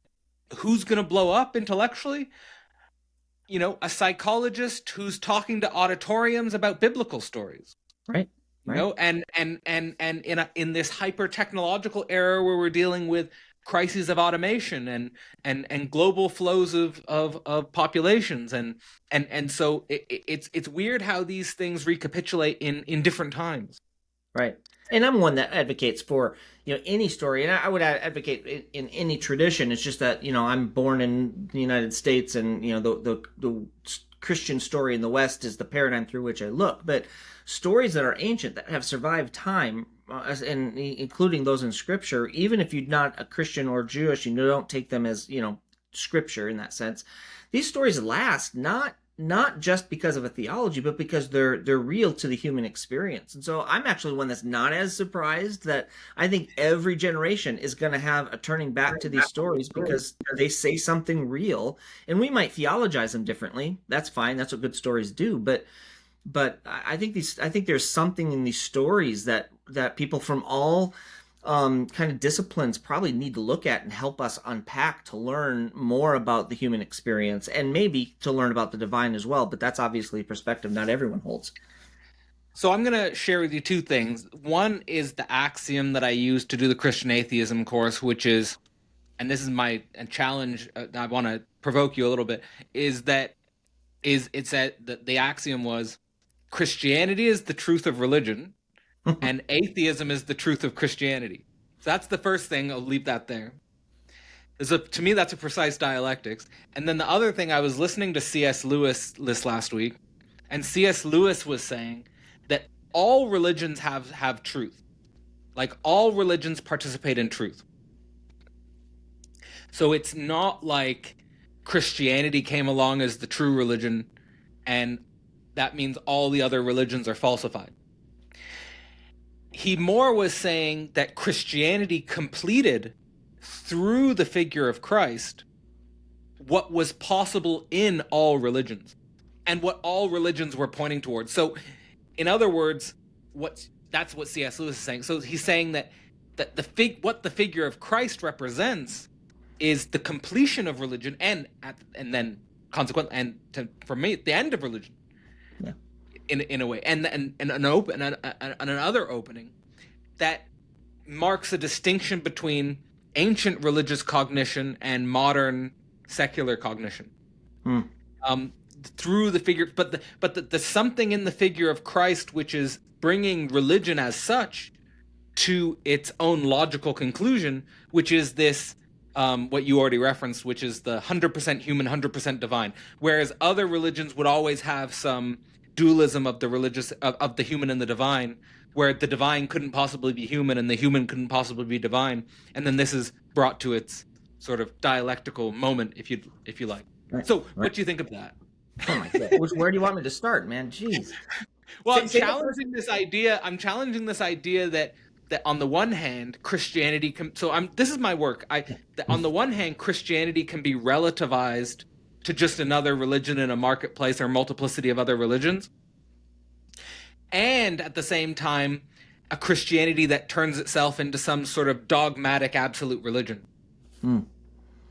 who's going to blow up intellectually? A psychologist who's talking to auditoriums about biblical stories. Right. And in this hyper technological era where we're dealing with crises of automation and global flows of populations, and so it's weird how these things recapitulate in different times. Right. And I'm one that advocates for any story, and I would advocate in any tradition. It's just that I'm born in the United States, and the Christian story in the West is the paradigm through which I look, but stories that are ancient, that have survived time, and including those in Scripture, even if you're not a Christian or Jewish, don't take them as Scripture in that sense. These stories last not just because of a theology, but because they're real to the human experience. And so I'm actually one that's not as surprised that I think every generation is going to have a turning back to these stories, because they say something real, and we might theologize them differently. That's fine. That's what good stories do. But I think there's something in these stories that people from all kind of disciplines probably need to look at and help us unpack, to learn more about the human experience, and maybe to learn about the divine as well. But that's obviously a perspective not everyone holds. So I'm going to share with you two things. One is the axiom that I used to do the Christian atheism course, which is, and this is my challenge, I want to provoke you a little bit, it's that the axiom was, Christianity is the truth of religion, and atheism is the truth of Christianity. So that's the first thing. I'll leave that there. To me, that's a precise dialectics. And then the other thing, I was listening to C.S. Lewis this last week, and C.S. Lewis was saying all religions have truth. Like, all religions participate in truth. So it's not like Christianity came along as the true religion, and that means all the other religions are falsified. He more was saying that Christianity completed, through the figure of Christ, what was possible in all religions and what all religions were pointing towards. So, in other words, that's what C.S. Lewis is saying. So he's saying that what the figure of Christ represents is the completion of religion, and then consequently, for me, the end of religion. Yeah. In a way, and another opening that marks a distinction between ancient religious cognition and modern secular cognition. Through the figure, but the something in the figure of Christ which is bringing religion as such to its own logical conclusion, which is this, what you already referenced, which is the 100% human, 100% divine. Whereas other religions would always have some dualism of the religious, of the human and the divine, where the divine couldn't possibly be human and the human couldn't possibly be divine. And then this is brought to its sort of dialectical moment, if you like. Right. So, what do you think of that? Oh my God! Where do you want me to start, man? Jeez. Well, I'm challenging this idea that on the one hand, Christianity this is my work. That on the one hand, Christianity can be relativized to just another religion in a marketplace or multiplicity of other religions, and at the same time, a Christianity that turns itself into some sort of dogmatic absolute religion.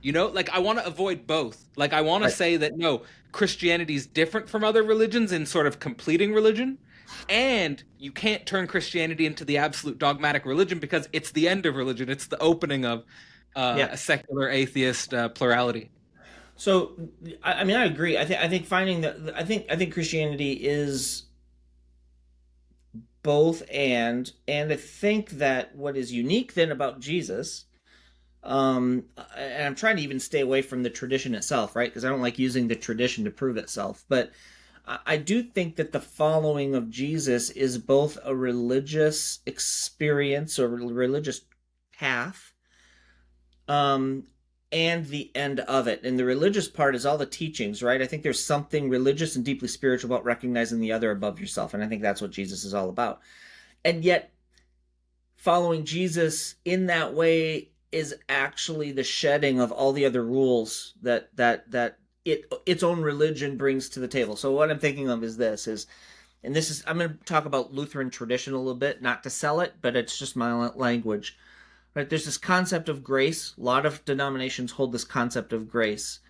You know, like, I want to avoid both. Like, I want to say that, no, Christianity is different from other religions in sort of completing religion, and you can't turn Christianity into the absolute dogmatic religion because it's the end of religion. It's the opening of a secular atheist plurality. So, I mean, I agree. I think finding that I think Christianity is both and I think that what is unique then about Jesus, and I'm trying to even stay away from the tradition itself, right? Because I don't like using the tradition to prove itself. But I do think that the following of Jesus is both a religious experience or religious path, and the end of it. And the religious part is all the teachings, right? I think there's something religious and deeply spiritual about recognizing the other above yourself. And I think that's what Jesus is all about. And yet, following Jesus in that way is actually the shedding of all the other rules that its own religion brings to the table. So what I'm thinking of is I'm going to talk about Lutheran tradition a little bit, not to sell it, but it's just my language. Right? There's this concept of grace. A lot of denominations hold this concept of grace.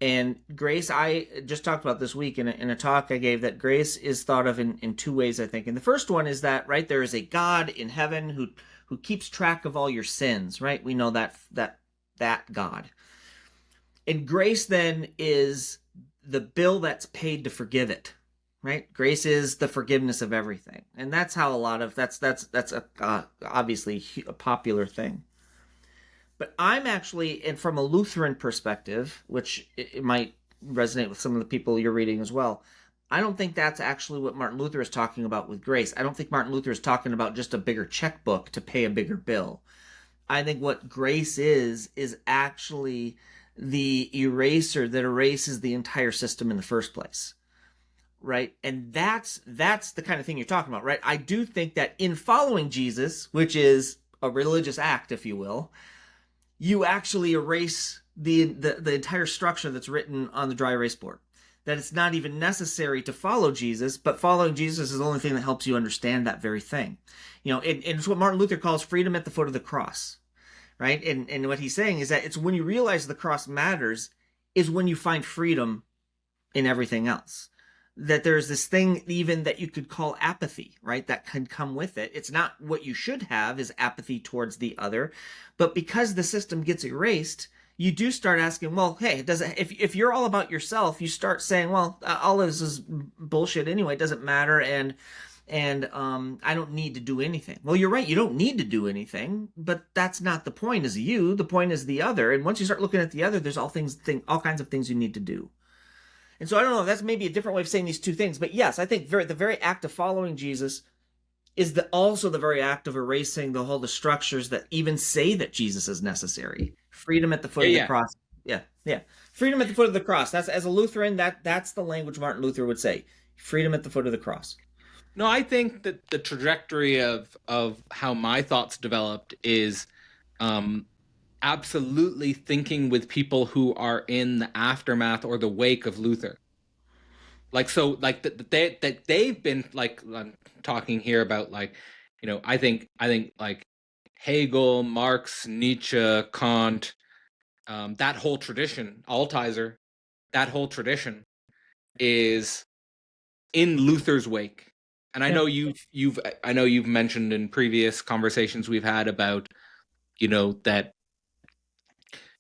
And grace, I just talked about this week in a talk I gave, that grace is thought of in two ways, I think. And the first one is that, right, there is a God in heaven who keeps track of all your sins, right? We know that God. And grace then is the bill that's paid to forgive it, right? Grace is the forgiveness of everything. And that's how that's obviously a popular thing. But I'm actually, and from a Lutheran perspective, which it might resonate with some of the people you're reading as well, I don't think that's actually what Martin Luther is talking about with grace. I don't think Martin Luther is talking about just a bigger checkbook to pay a bigger bill. I think what grace is actually the eraser that erases the entire system in the first place. Right? And that's the kind of thing you're talking about, right? I do think that in following Jesus, which is a religious act, if you will, you actually erase the entire structure that's written on the dry erase board. That it's not even necessary to follow Jesus, but following Jesus is the only thing that helps you understand that very thing. You know, and it's what Martin Luther calls freedom at the foot of the cross, right? And what he's saying is that it's when you realize the cross matters is when you find freedom in everything else. That there's this thing even that you could call apathy, right? That can come with it. It's not what you should have is apathy towards the other, but because the system gets erased, you do start asking, well, hey, if you're all about yourself, you start saying, well, all of this is bullshit anyway. It doesn't matter, and I don't need to do anything. Well, you're right. You don't need to do anything, but that's not the point. Is you. The point is the other. And once you start looking at the other, there's all kinds of things you need to do. And so I don't know, that's maybe a different way of saying these two things. But yes, I think the very act of following Jesus is also the very act of erasing the structures that even say that Jesus is necessary. Freedom at the foot of the Yeah. cross. Yeah, yeah. Freedom at the foot of the cross. That's, as a Lutheran, that's the language Martin Luther would say. Freedom at the foot of the cross. No, I think that the trajectory of how my thoughts developed is um, absolutely thinking with people who are in the aftermath or the wake of Luther. Like, so, like that they've been, like, I'm talking here about, like, I think like Hegel, Marx, Nietzsche, Kant, that whole tradition, Altizer, that whole tradition is in Luther's wake. And I Yeah. know you've mentioned in previous conversations we've had about, that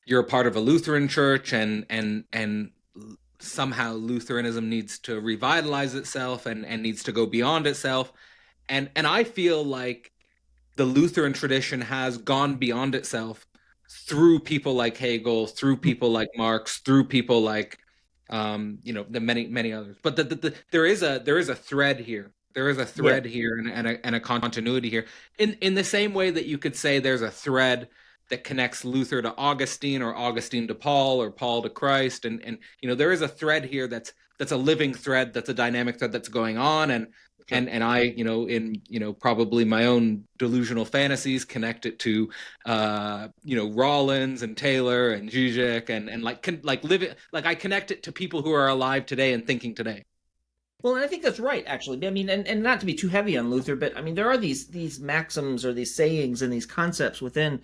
you're a part of a Lutheran church, and somehow Lutheranism needs to revitalize itself and needs to go beyond itself. And I feel like the Lutheran tradition has gone beyond itself through people like Hegel, through people like Marx, through people like the many others. But there is a thread here. There is a thread here, and a continuity here. In the same way that you could say there's a thread that connects Luther to Augustine, or Augustine to Paul, or Paul to Christ, and there is a thread here that's a living thread, that's a dynamic thread that's going on, and I, in probably my own delusional fantasies, connect it to Rollins and Taylor and Zizek, and live it, like I connect it to people who are alive today and thinking today. Well, and I think that's right, actually. I mean, and not to be too heavy on Luther, but I mean, there are these maxims or these sayings and these concepts within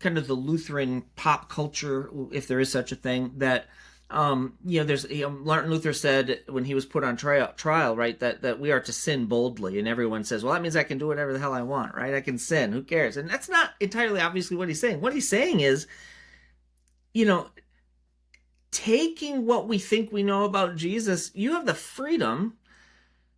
kind of the Lutheran pop culture, if there is such a thing, that there's Martin Luther said when he was put on trial, right, that we are to sin boldly, and everyone says, well, that means I can do whatever the hell I want, right? I can sin. Who cares? And that's not entirely obviously what he's saying. What he's saying is, taking what we think we know about Jesus, you have the freedom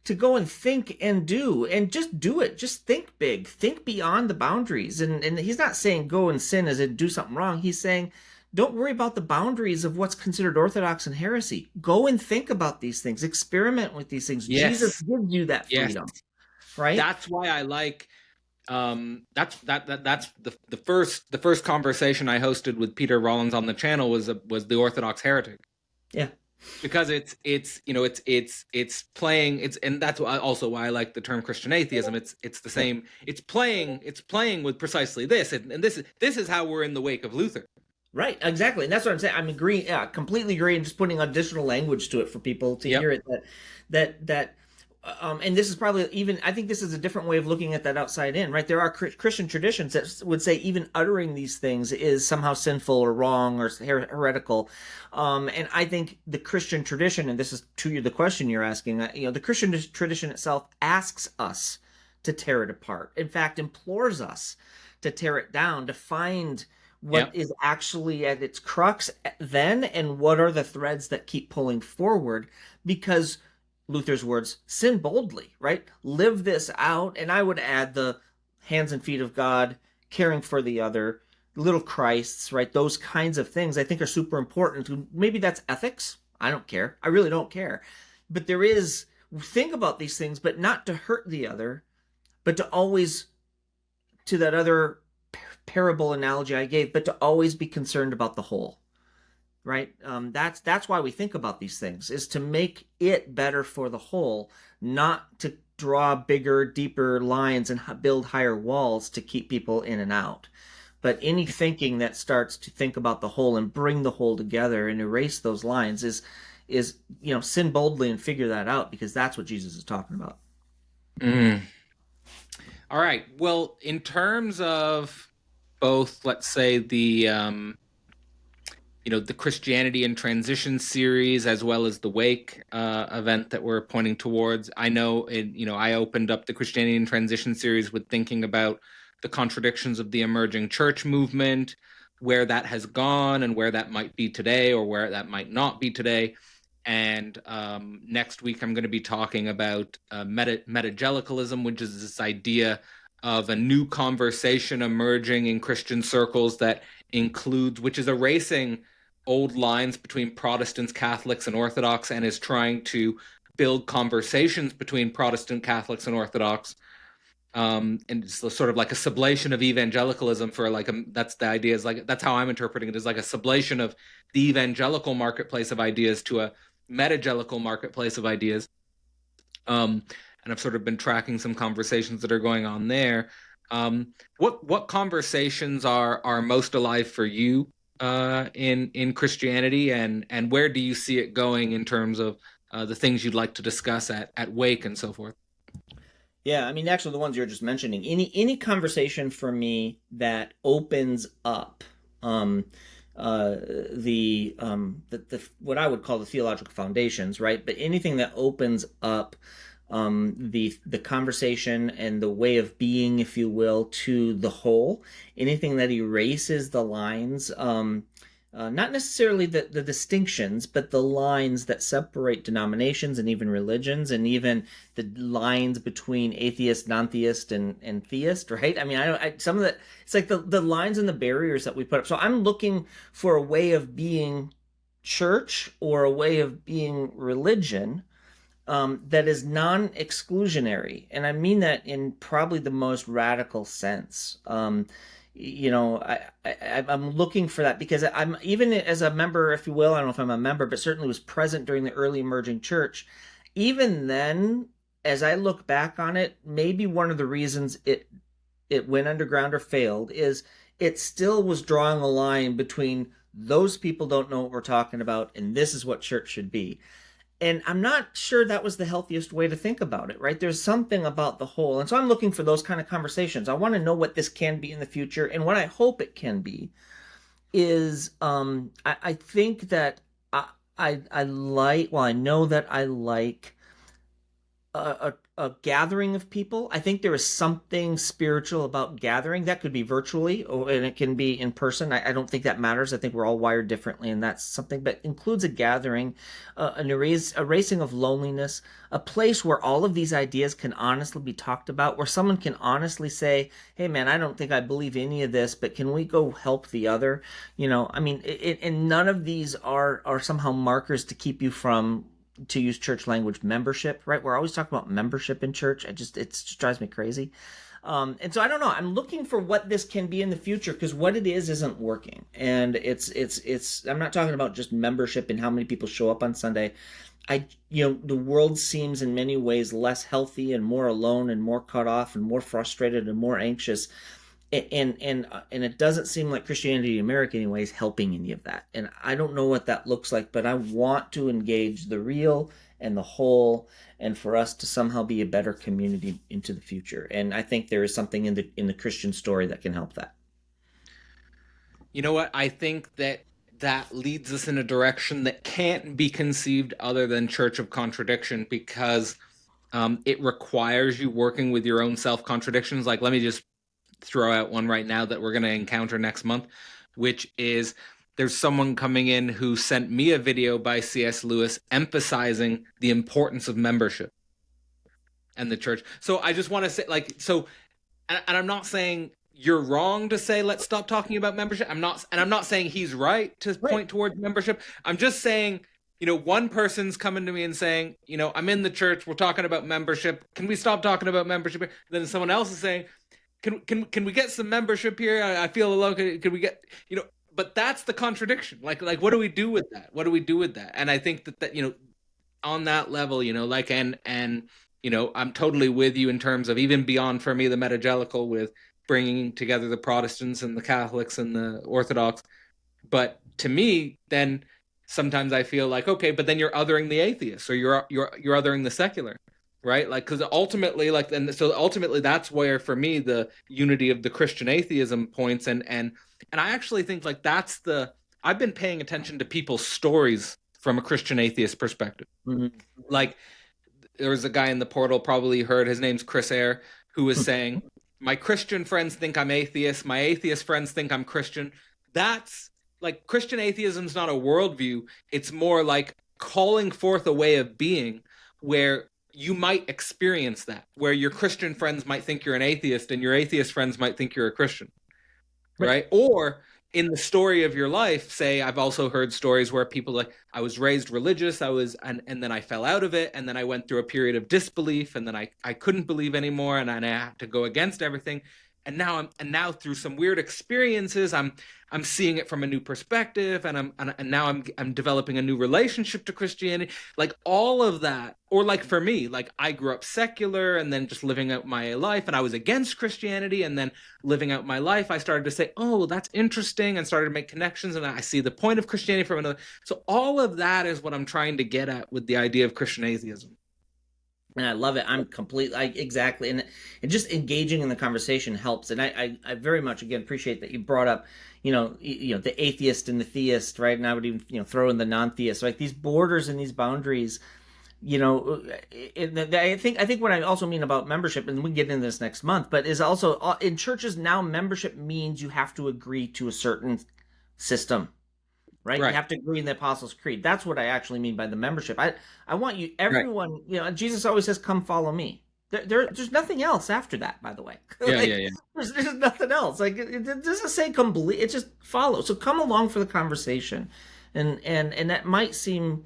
to go and think and do, and just do it. Just think big, think beyond the boundaries. And he's not saying go and sin as in do something wrong. He's saying don't worry about the boundaries of what's considered orthodox and heresy. Go and think about these things, experiment with these things. Yes. Jesus gives you that freedom, right? That's why I like that's the first conversation I hosted with Peter Rollins on the channel was the Orthodox heretic. Yeah. Because it's playing, and that's also why I like the term Christian atheism. It's the same. It's playing with precisely this, and this is how we're in the wake of Luther. Right, exactly, and that's what I'm saying. I'm agreeing, completely agreeing, just putting additional language to it for people to hear it. And this is probably even, I think this is a different way of looking at that outside in, right? There are Christian traditions that would say even uttering these things is somehow sinful or wrong or heretical. And I think the Christian tradition, and this is to the question you're asking, the Christian tradition itself asks us to tear it apart. In fact, implores us to tear it down, to find what is actually at its crux then, and what are the threads that keep pulling forward, because Luther's words, sin boldly, right? Live this out. And I would add the hands and feet of God, caring for the other, little Christs, right? Those kinds of things I think are super important. Maybe that's ethics. I don't care. I really don't care. But there is, think about these things, but not to hurt the other, but to always, to that other parable analogy I gave, but to always be concerned about the whole. Right? That's why we think about these things, is to make it better for the whole, not to draw bigger, deeper lines and build higher walls to keep people in and out. But any thinking that starts to think about the whole and bring the whole together and erase those lines is sin boldly and figure that out, because that's what Jesus is talking about. All right. Well, in terms of both, let's say the Christianity and Transition series, as well as the Wake event that we're pointing towards. I know, I opened up the Christianity and Transition series with thinking about the contradictions of the emerging church movement, where that has gone and where that might be today, or where that might not be today. And next week, I'm going to be talking about metagelicalism, which is this idea of a new conversation emerging in Christian circles that includes, which is erasing old lines between Protestants, Catholics, and Orthodox, and is trying to build conversations between Protestant, Catholics, and Orthodox and it's sort of like a sublation of evangelicalism for like that's the idea, is like, that's how I'm interpreting it, is like a sublation of the evangelical marketplace of ideas to a metagelical marketplace of ideas. And I've sort of been tracking some conversations that are going on there. What conversations are most alive for you in Christianity, and where do you see it going in terms of the things you'd like to discuss at Wake and so forth? Yeah, I mean, actually, the ones you're just mentioning, any conversation for me that opens up um, the what I would call the theological foundations, right? But anything that opens up the conversation and the way of being, if you will, to the whole, anything that erases the lines. Not necessarily the distinctions, but the lines that separate denominations and even religions, and even the lines between atheist, non-theist, and theist, right? I mean, some of the, it's like the lines and the barriers that we put up. So I'm looking for a way of being church or a way of being religion that is non-exclusionary, and I mean that in probably the most radical sense. I'm looking for that because I'm, even as a member, if you will, I don't know if I'm a member, but certainly was present during the early emerging church. Even then, as I look back on it, maybe one of the reasons it went underground or failed is it still was drawing a line between those people don't know what we're talking about and this is what church should be. And I'm not sure that was the healthiest way to think about it, right? There's something about the whole. And so I'm looking for those kind of conversations. I want to know what this can be in the future. And what I hope it can be is I think that I like, well, I know that I like a gathering of people. I think there is something spiritual about gathering. That could be virtually, and it can be in person. I don't think that matters. I think we're all wired differently, and that's something. But includes a gathering, an erasing of loneliness, a place where all of these ideas can honestly be talked about, where someone can honestly say, "Hey, man, I don't think I believe any of this, but can we go help the other?" I mean, and none of these are somehow markers to keep you from, to use church language, membership, right? We're always talking about membership in church. It just drives me crazy. And so I don't know. I'm looking for what this can be in the future, because what it is isn't working. And I'm not talking about just membership and how many people show up on Sunday. The world seems in many ways less healthy and more alone and more cut off and more frustrated and more anxious. And it doesn't seem like Christianity in America anyway is helping any of that. And I don't know what that looks like, but I want to engage the real and the whole, and for us to somehow be a better community into the future. And I think there is something in the Christian story that can help that. You know what? I think that leads us in a direction that can't be conceived other than church of contradiction, because it requires you working with your own self-contradictions. Like, let me just throw out one right now that we're going to encounter next month, which is, there's someone coming in who sent me a video by C.S. Lewis emphasizing the importance of membership and the church. So I just want to say, like, so, and I'm not saying you're wrong to say let's stop talking about membership. I'm not saying he's right to point towards membership. I'm just saying, one person's coming to me and saying, I'm in the church, we're talking about membership, can we stop talking about membership? Then someone else is saying, Can we get some membership here? I feel alone. Can we get, but that's the contradiction. Like what do we do with that? What do we do with that? And I think that on that level, I'm totally with you in terms of, even beyond, for me, the metagelical, with bringing together the Protestants and the Catholics and the Orthodox. But to me, then sometimes I feel like, okay, but then you're othering the atheists, or you're othering the secular. Right? Like, because ultimately, that's where, for me, the unity of the Christian atheism points. And I actually think, like, I've been paying attention to people's stories from a Christian atheist perspective. Mm-hmm. Like, there was a guy in the portal, probably heard, his name's Chris Eyre, who was saying, my Christian friends think I'm atheist, my atheist friends think I'm Christian. That's, like, Christian atheism's not a worldview. It's more like calling forth a way of being where you might experience that, where your Christian friends might think you're an atheist and your atheist friends might think you're a Christian, right? Or in the story of your life, say, I've also heard stories where people like, I was raised religious, and then I fell out of it, and then I went through a period of disbelief, and then I couldn't believe anymore, and I had to go against everything. And now through some weird experiences, I'm seeing it from a new perspective, and now I'm developing a new relationship to Christianity. Like all of that, or like for me, like I grew up secular and then just living out my life, and I was against Christianity, and then living out my life, I started to say, oh, that's interesting, and started to make connections, and I see the point of Christianity from another. So all of that is what I'm trying to get at with the idea of Christian atheism. And I love it. I'm completely exactly, and just engaging in the conversation helps. And I very much again appreciate that you brought up, the atheist and the theist, right? And I would even throw in the non-theist, like these borders and these boundaries. I think what I also mean about membership, and we can get into this next month, but is also in churches now membership means you have to agree to a certain system. Right? You have to agree in the Apostles' Creed. That's what I actually mean by the membership. I want you, everyone, Jesus always says, come follow me. There's nothing else after that, by the way. Yeah. There's nothing else. Like, it doesn't say come believe, it just follow. So come along for the conversation. And that might seem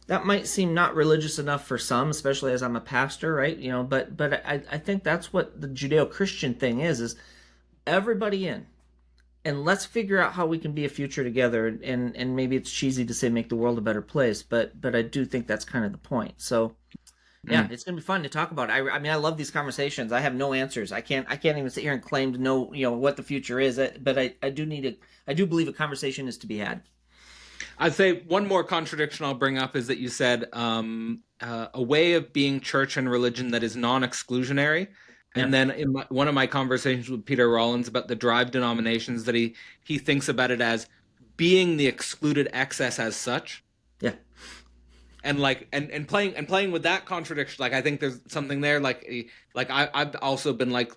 not religious enough for some, especially as I'm a pastor, right? But I think that's what the Judeo-Christian thing is everybody in. And let's figure out how we can be a future together. And maybe it's cheesy to say make the world a better place, but I do think that's kind of the point. So, yeah, it's gonna be fun to talk about. I mean, I love these conversations. I have no answers. I can't even sit here and claim to know what the future is. But I do believe a conversation is to be had. I'd say one more contradiction I'll bring up is that you said a way of being church and religion that is non-exclusionary. And then in one of my conversations with Peter Rollins about the drive denominations, that he thinks about it as being the excluded excess as such. Yeah. And like and playing with that contradiction, like I think there's something there. Like I've also been like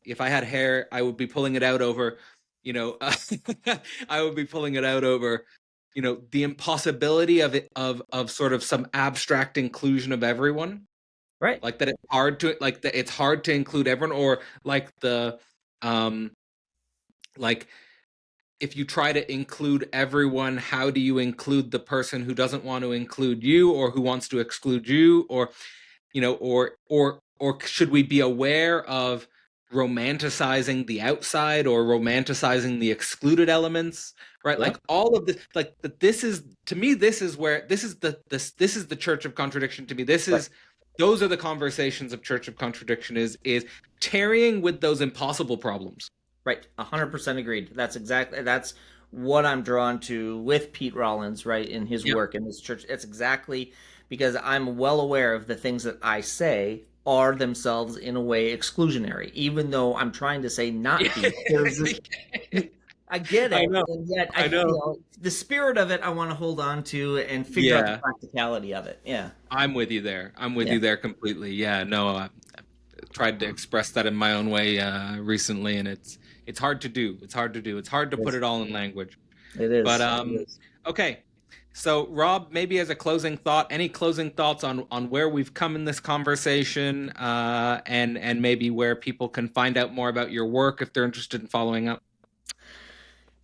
if I had hair, I would be pulling it out over, I would be pulling it out over, the impossibility of it of sort of some abstract inclusion of everyone. Right. Like that it's hard to include everyone, or like like if you try to include everyone, how do you include the person who doesn't want to include you, or who wants to exclude you, or or should we be aware of romanticizing the outside or romanticizing the excluded elements, right? Like all of this, like this is, to me, this is the church of contradiction. To me, those are the conversations of Church of Contradiction, is tarrying with those impossible problems. Right, 100% agreed. That's what I'm drawn to with Pete Rollins, right, in his work in this church. It's exactly because I'm well aware of the things that I say are themselves in a way exclusionary, even though I'm trying to say not be. I get it. I know. And yet I know the spirit of it I want to hold on to and figure out the practicality of it. Yeah. I'm with you there. I'm with you there completely. Yeah, no, I tried to express that in my own way recently, and it's hard to do. It's hard to put it all in language. It is. But okay. So Rob, maybe as a closing thought, any closing thoughts on where we've come in this conversation, and maybe where people can find out more about your work if they're interested in following up?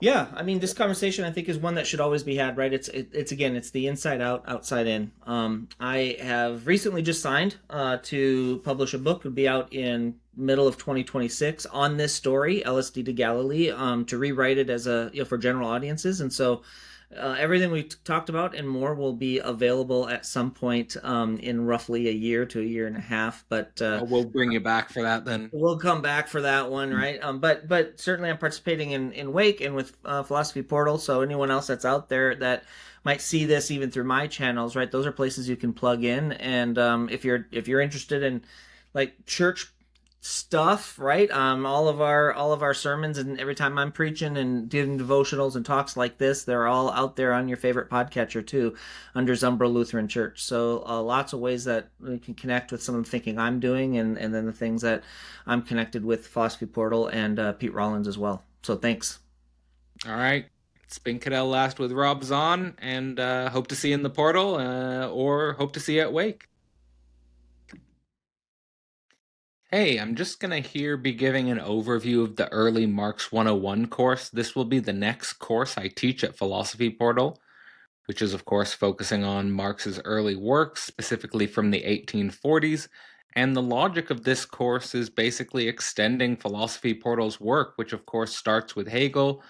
Yeah, I mean, this conversation I think is one that should always be had, right? It's the inside out, outside in. I have recently just signed to publish a book. It'll be out in middle of 2026 on this story, LSD to Galilee, to rewrite it as for general audiences. And so everything we talked about and more will be available at some point in roughly a year to a year and a half. But we'll bring you back for that then. We'll come back for that one, right? But certainly I'm participating in Wake and with Philosophy Portal. So anyone else that's out there that might see this even through my channels, right? Those are places you can plug in. And if you're interested in like church stuff, right? All of our sermons, and every time I'm preaching and doing devotionals and talks like this, they're all out there on your favorite podcatcher too, under Zumbro Lutheran Church. So lots of ways that we can connect with some of the thinking I'm doing, and then the things that I'm connected with Philosophy Portal and Pete Rollins as well. So thanks. All right. It's been Cadell Last with Rob Zahn, and hope to see you in the portal, or hope to see you at Wake. Hey, I'm just going to here be giving an overview of the early Marx 101 course. This will be the next course I teach at Philosophy Portal, which is, of course, focusing on Marx's early works, specifically from the 1840s. And the logic of this course is basically extending Philosophy Portal's work, which, of course, starts with Hegel,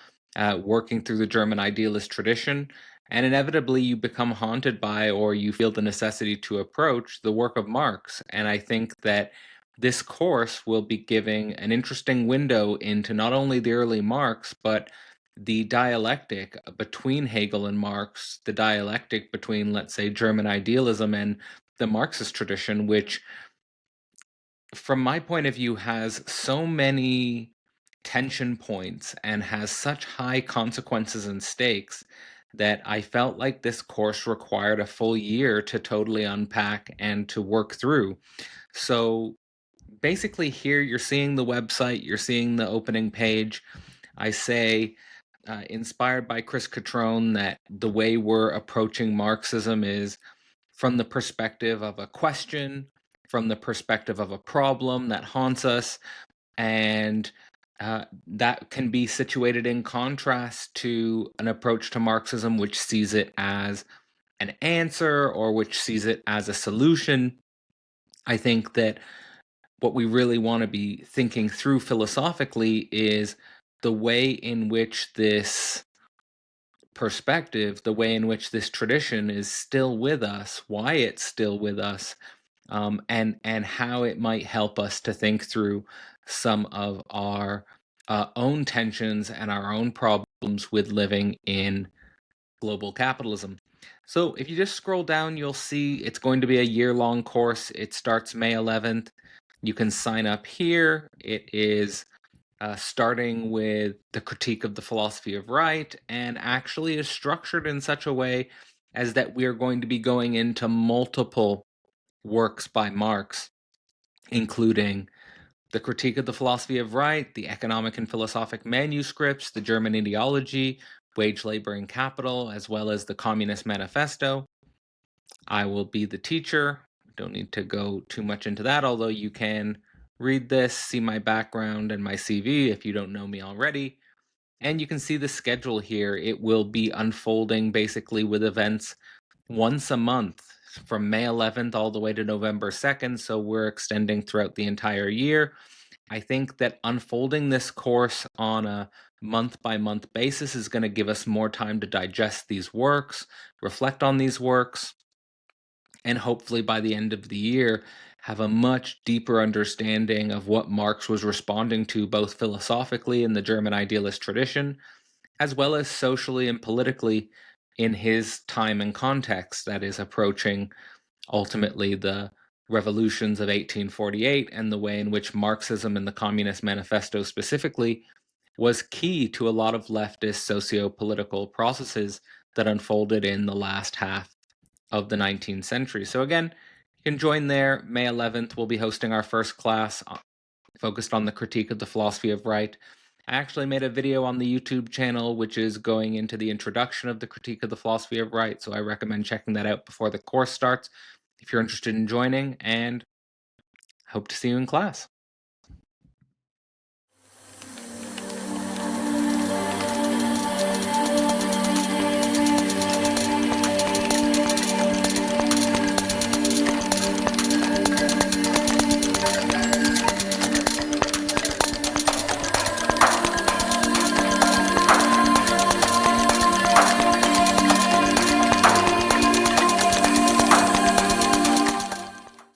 working through the German idealist tradition. And inevitably, you become haunted by, or you feel the necessity to approach, the work of Marx. And I think that this course will be giving an interesting window into not only the early Marx, but the dialectic between Hegel and Marx, the dialectic between, let's say, German idealism and the Marxist tradition, which, from my point of view, has so many tension points and has such high consequences and stakes that I felt like this course required a full year to totally unpack and to work through. So basically, here you're seeing the website, you're seeing the opening page. I say, inspired by Chris Catrone, that the way we're approaching Marxism is from the perspective of a question, from the perspective of a problem that haunts us, and that can be situated in contrast to an approach to Marxism which sees it as an answer or which sees it as a solution. I think that what we really want to be thinking through philosophically is the way in which this perspective, the way in which this tradition is still with us, why it's still with us, and how it might help us to think through some of our own tensions and our own problems with living in global capitalism. So if you just scroll down, you'll see it's going to be a year-long course. It starts May 11th. You can sign up here. It is starting with the critique of the philosophy of right, and actually is structured in such a way as that we are going to be going into multiple works by Marx, including the critique of the philosophy of right, the economic and philosophic manuscripts, the German ideology, wage, labor, and capital, as well as the Communist Manifesto. I will be the teacher. Don't need to go too much into that, although you can read this, see my background and my CV if you don't know me already. And you can see the schedule here. It will be unfolding basically with events once a month from May 11th all the way to November 2nd. So we're extending throughout the entire year. I think that unfolding this course on a month by month basis is going to give us more time to digest these works, reflect on these works, and hopefully by the end of the year have a much deeper understanding of what Marx was responding to, both philosophically in the German idealist tradition, as well as socially and politically in his time and context, that is approaching ultimately the revolutions of 1848 and the way in which Marxism and the Communist Manifesto specifically was key to a lot of leftist socio-political processes that unfolded in the last half of the 19th century. So again, you can join there. May 11th, we'll be hosting our first class focused on the critique of the philosophy of right. I actually made a video on the YouTube channel, which is going into the introduction of the critique of the philosophy of right. So I recommend checking that out before the course starts if you're interested in joining, and hope to see you in class.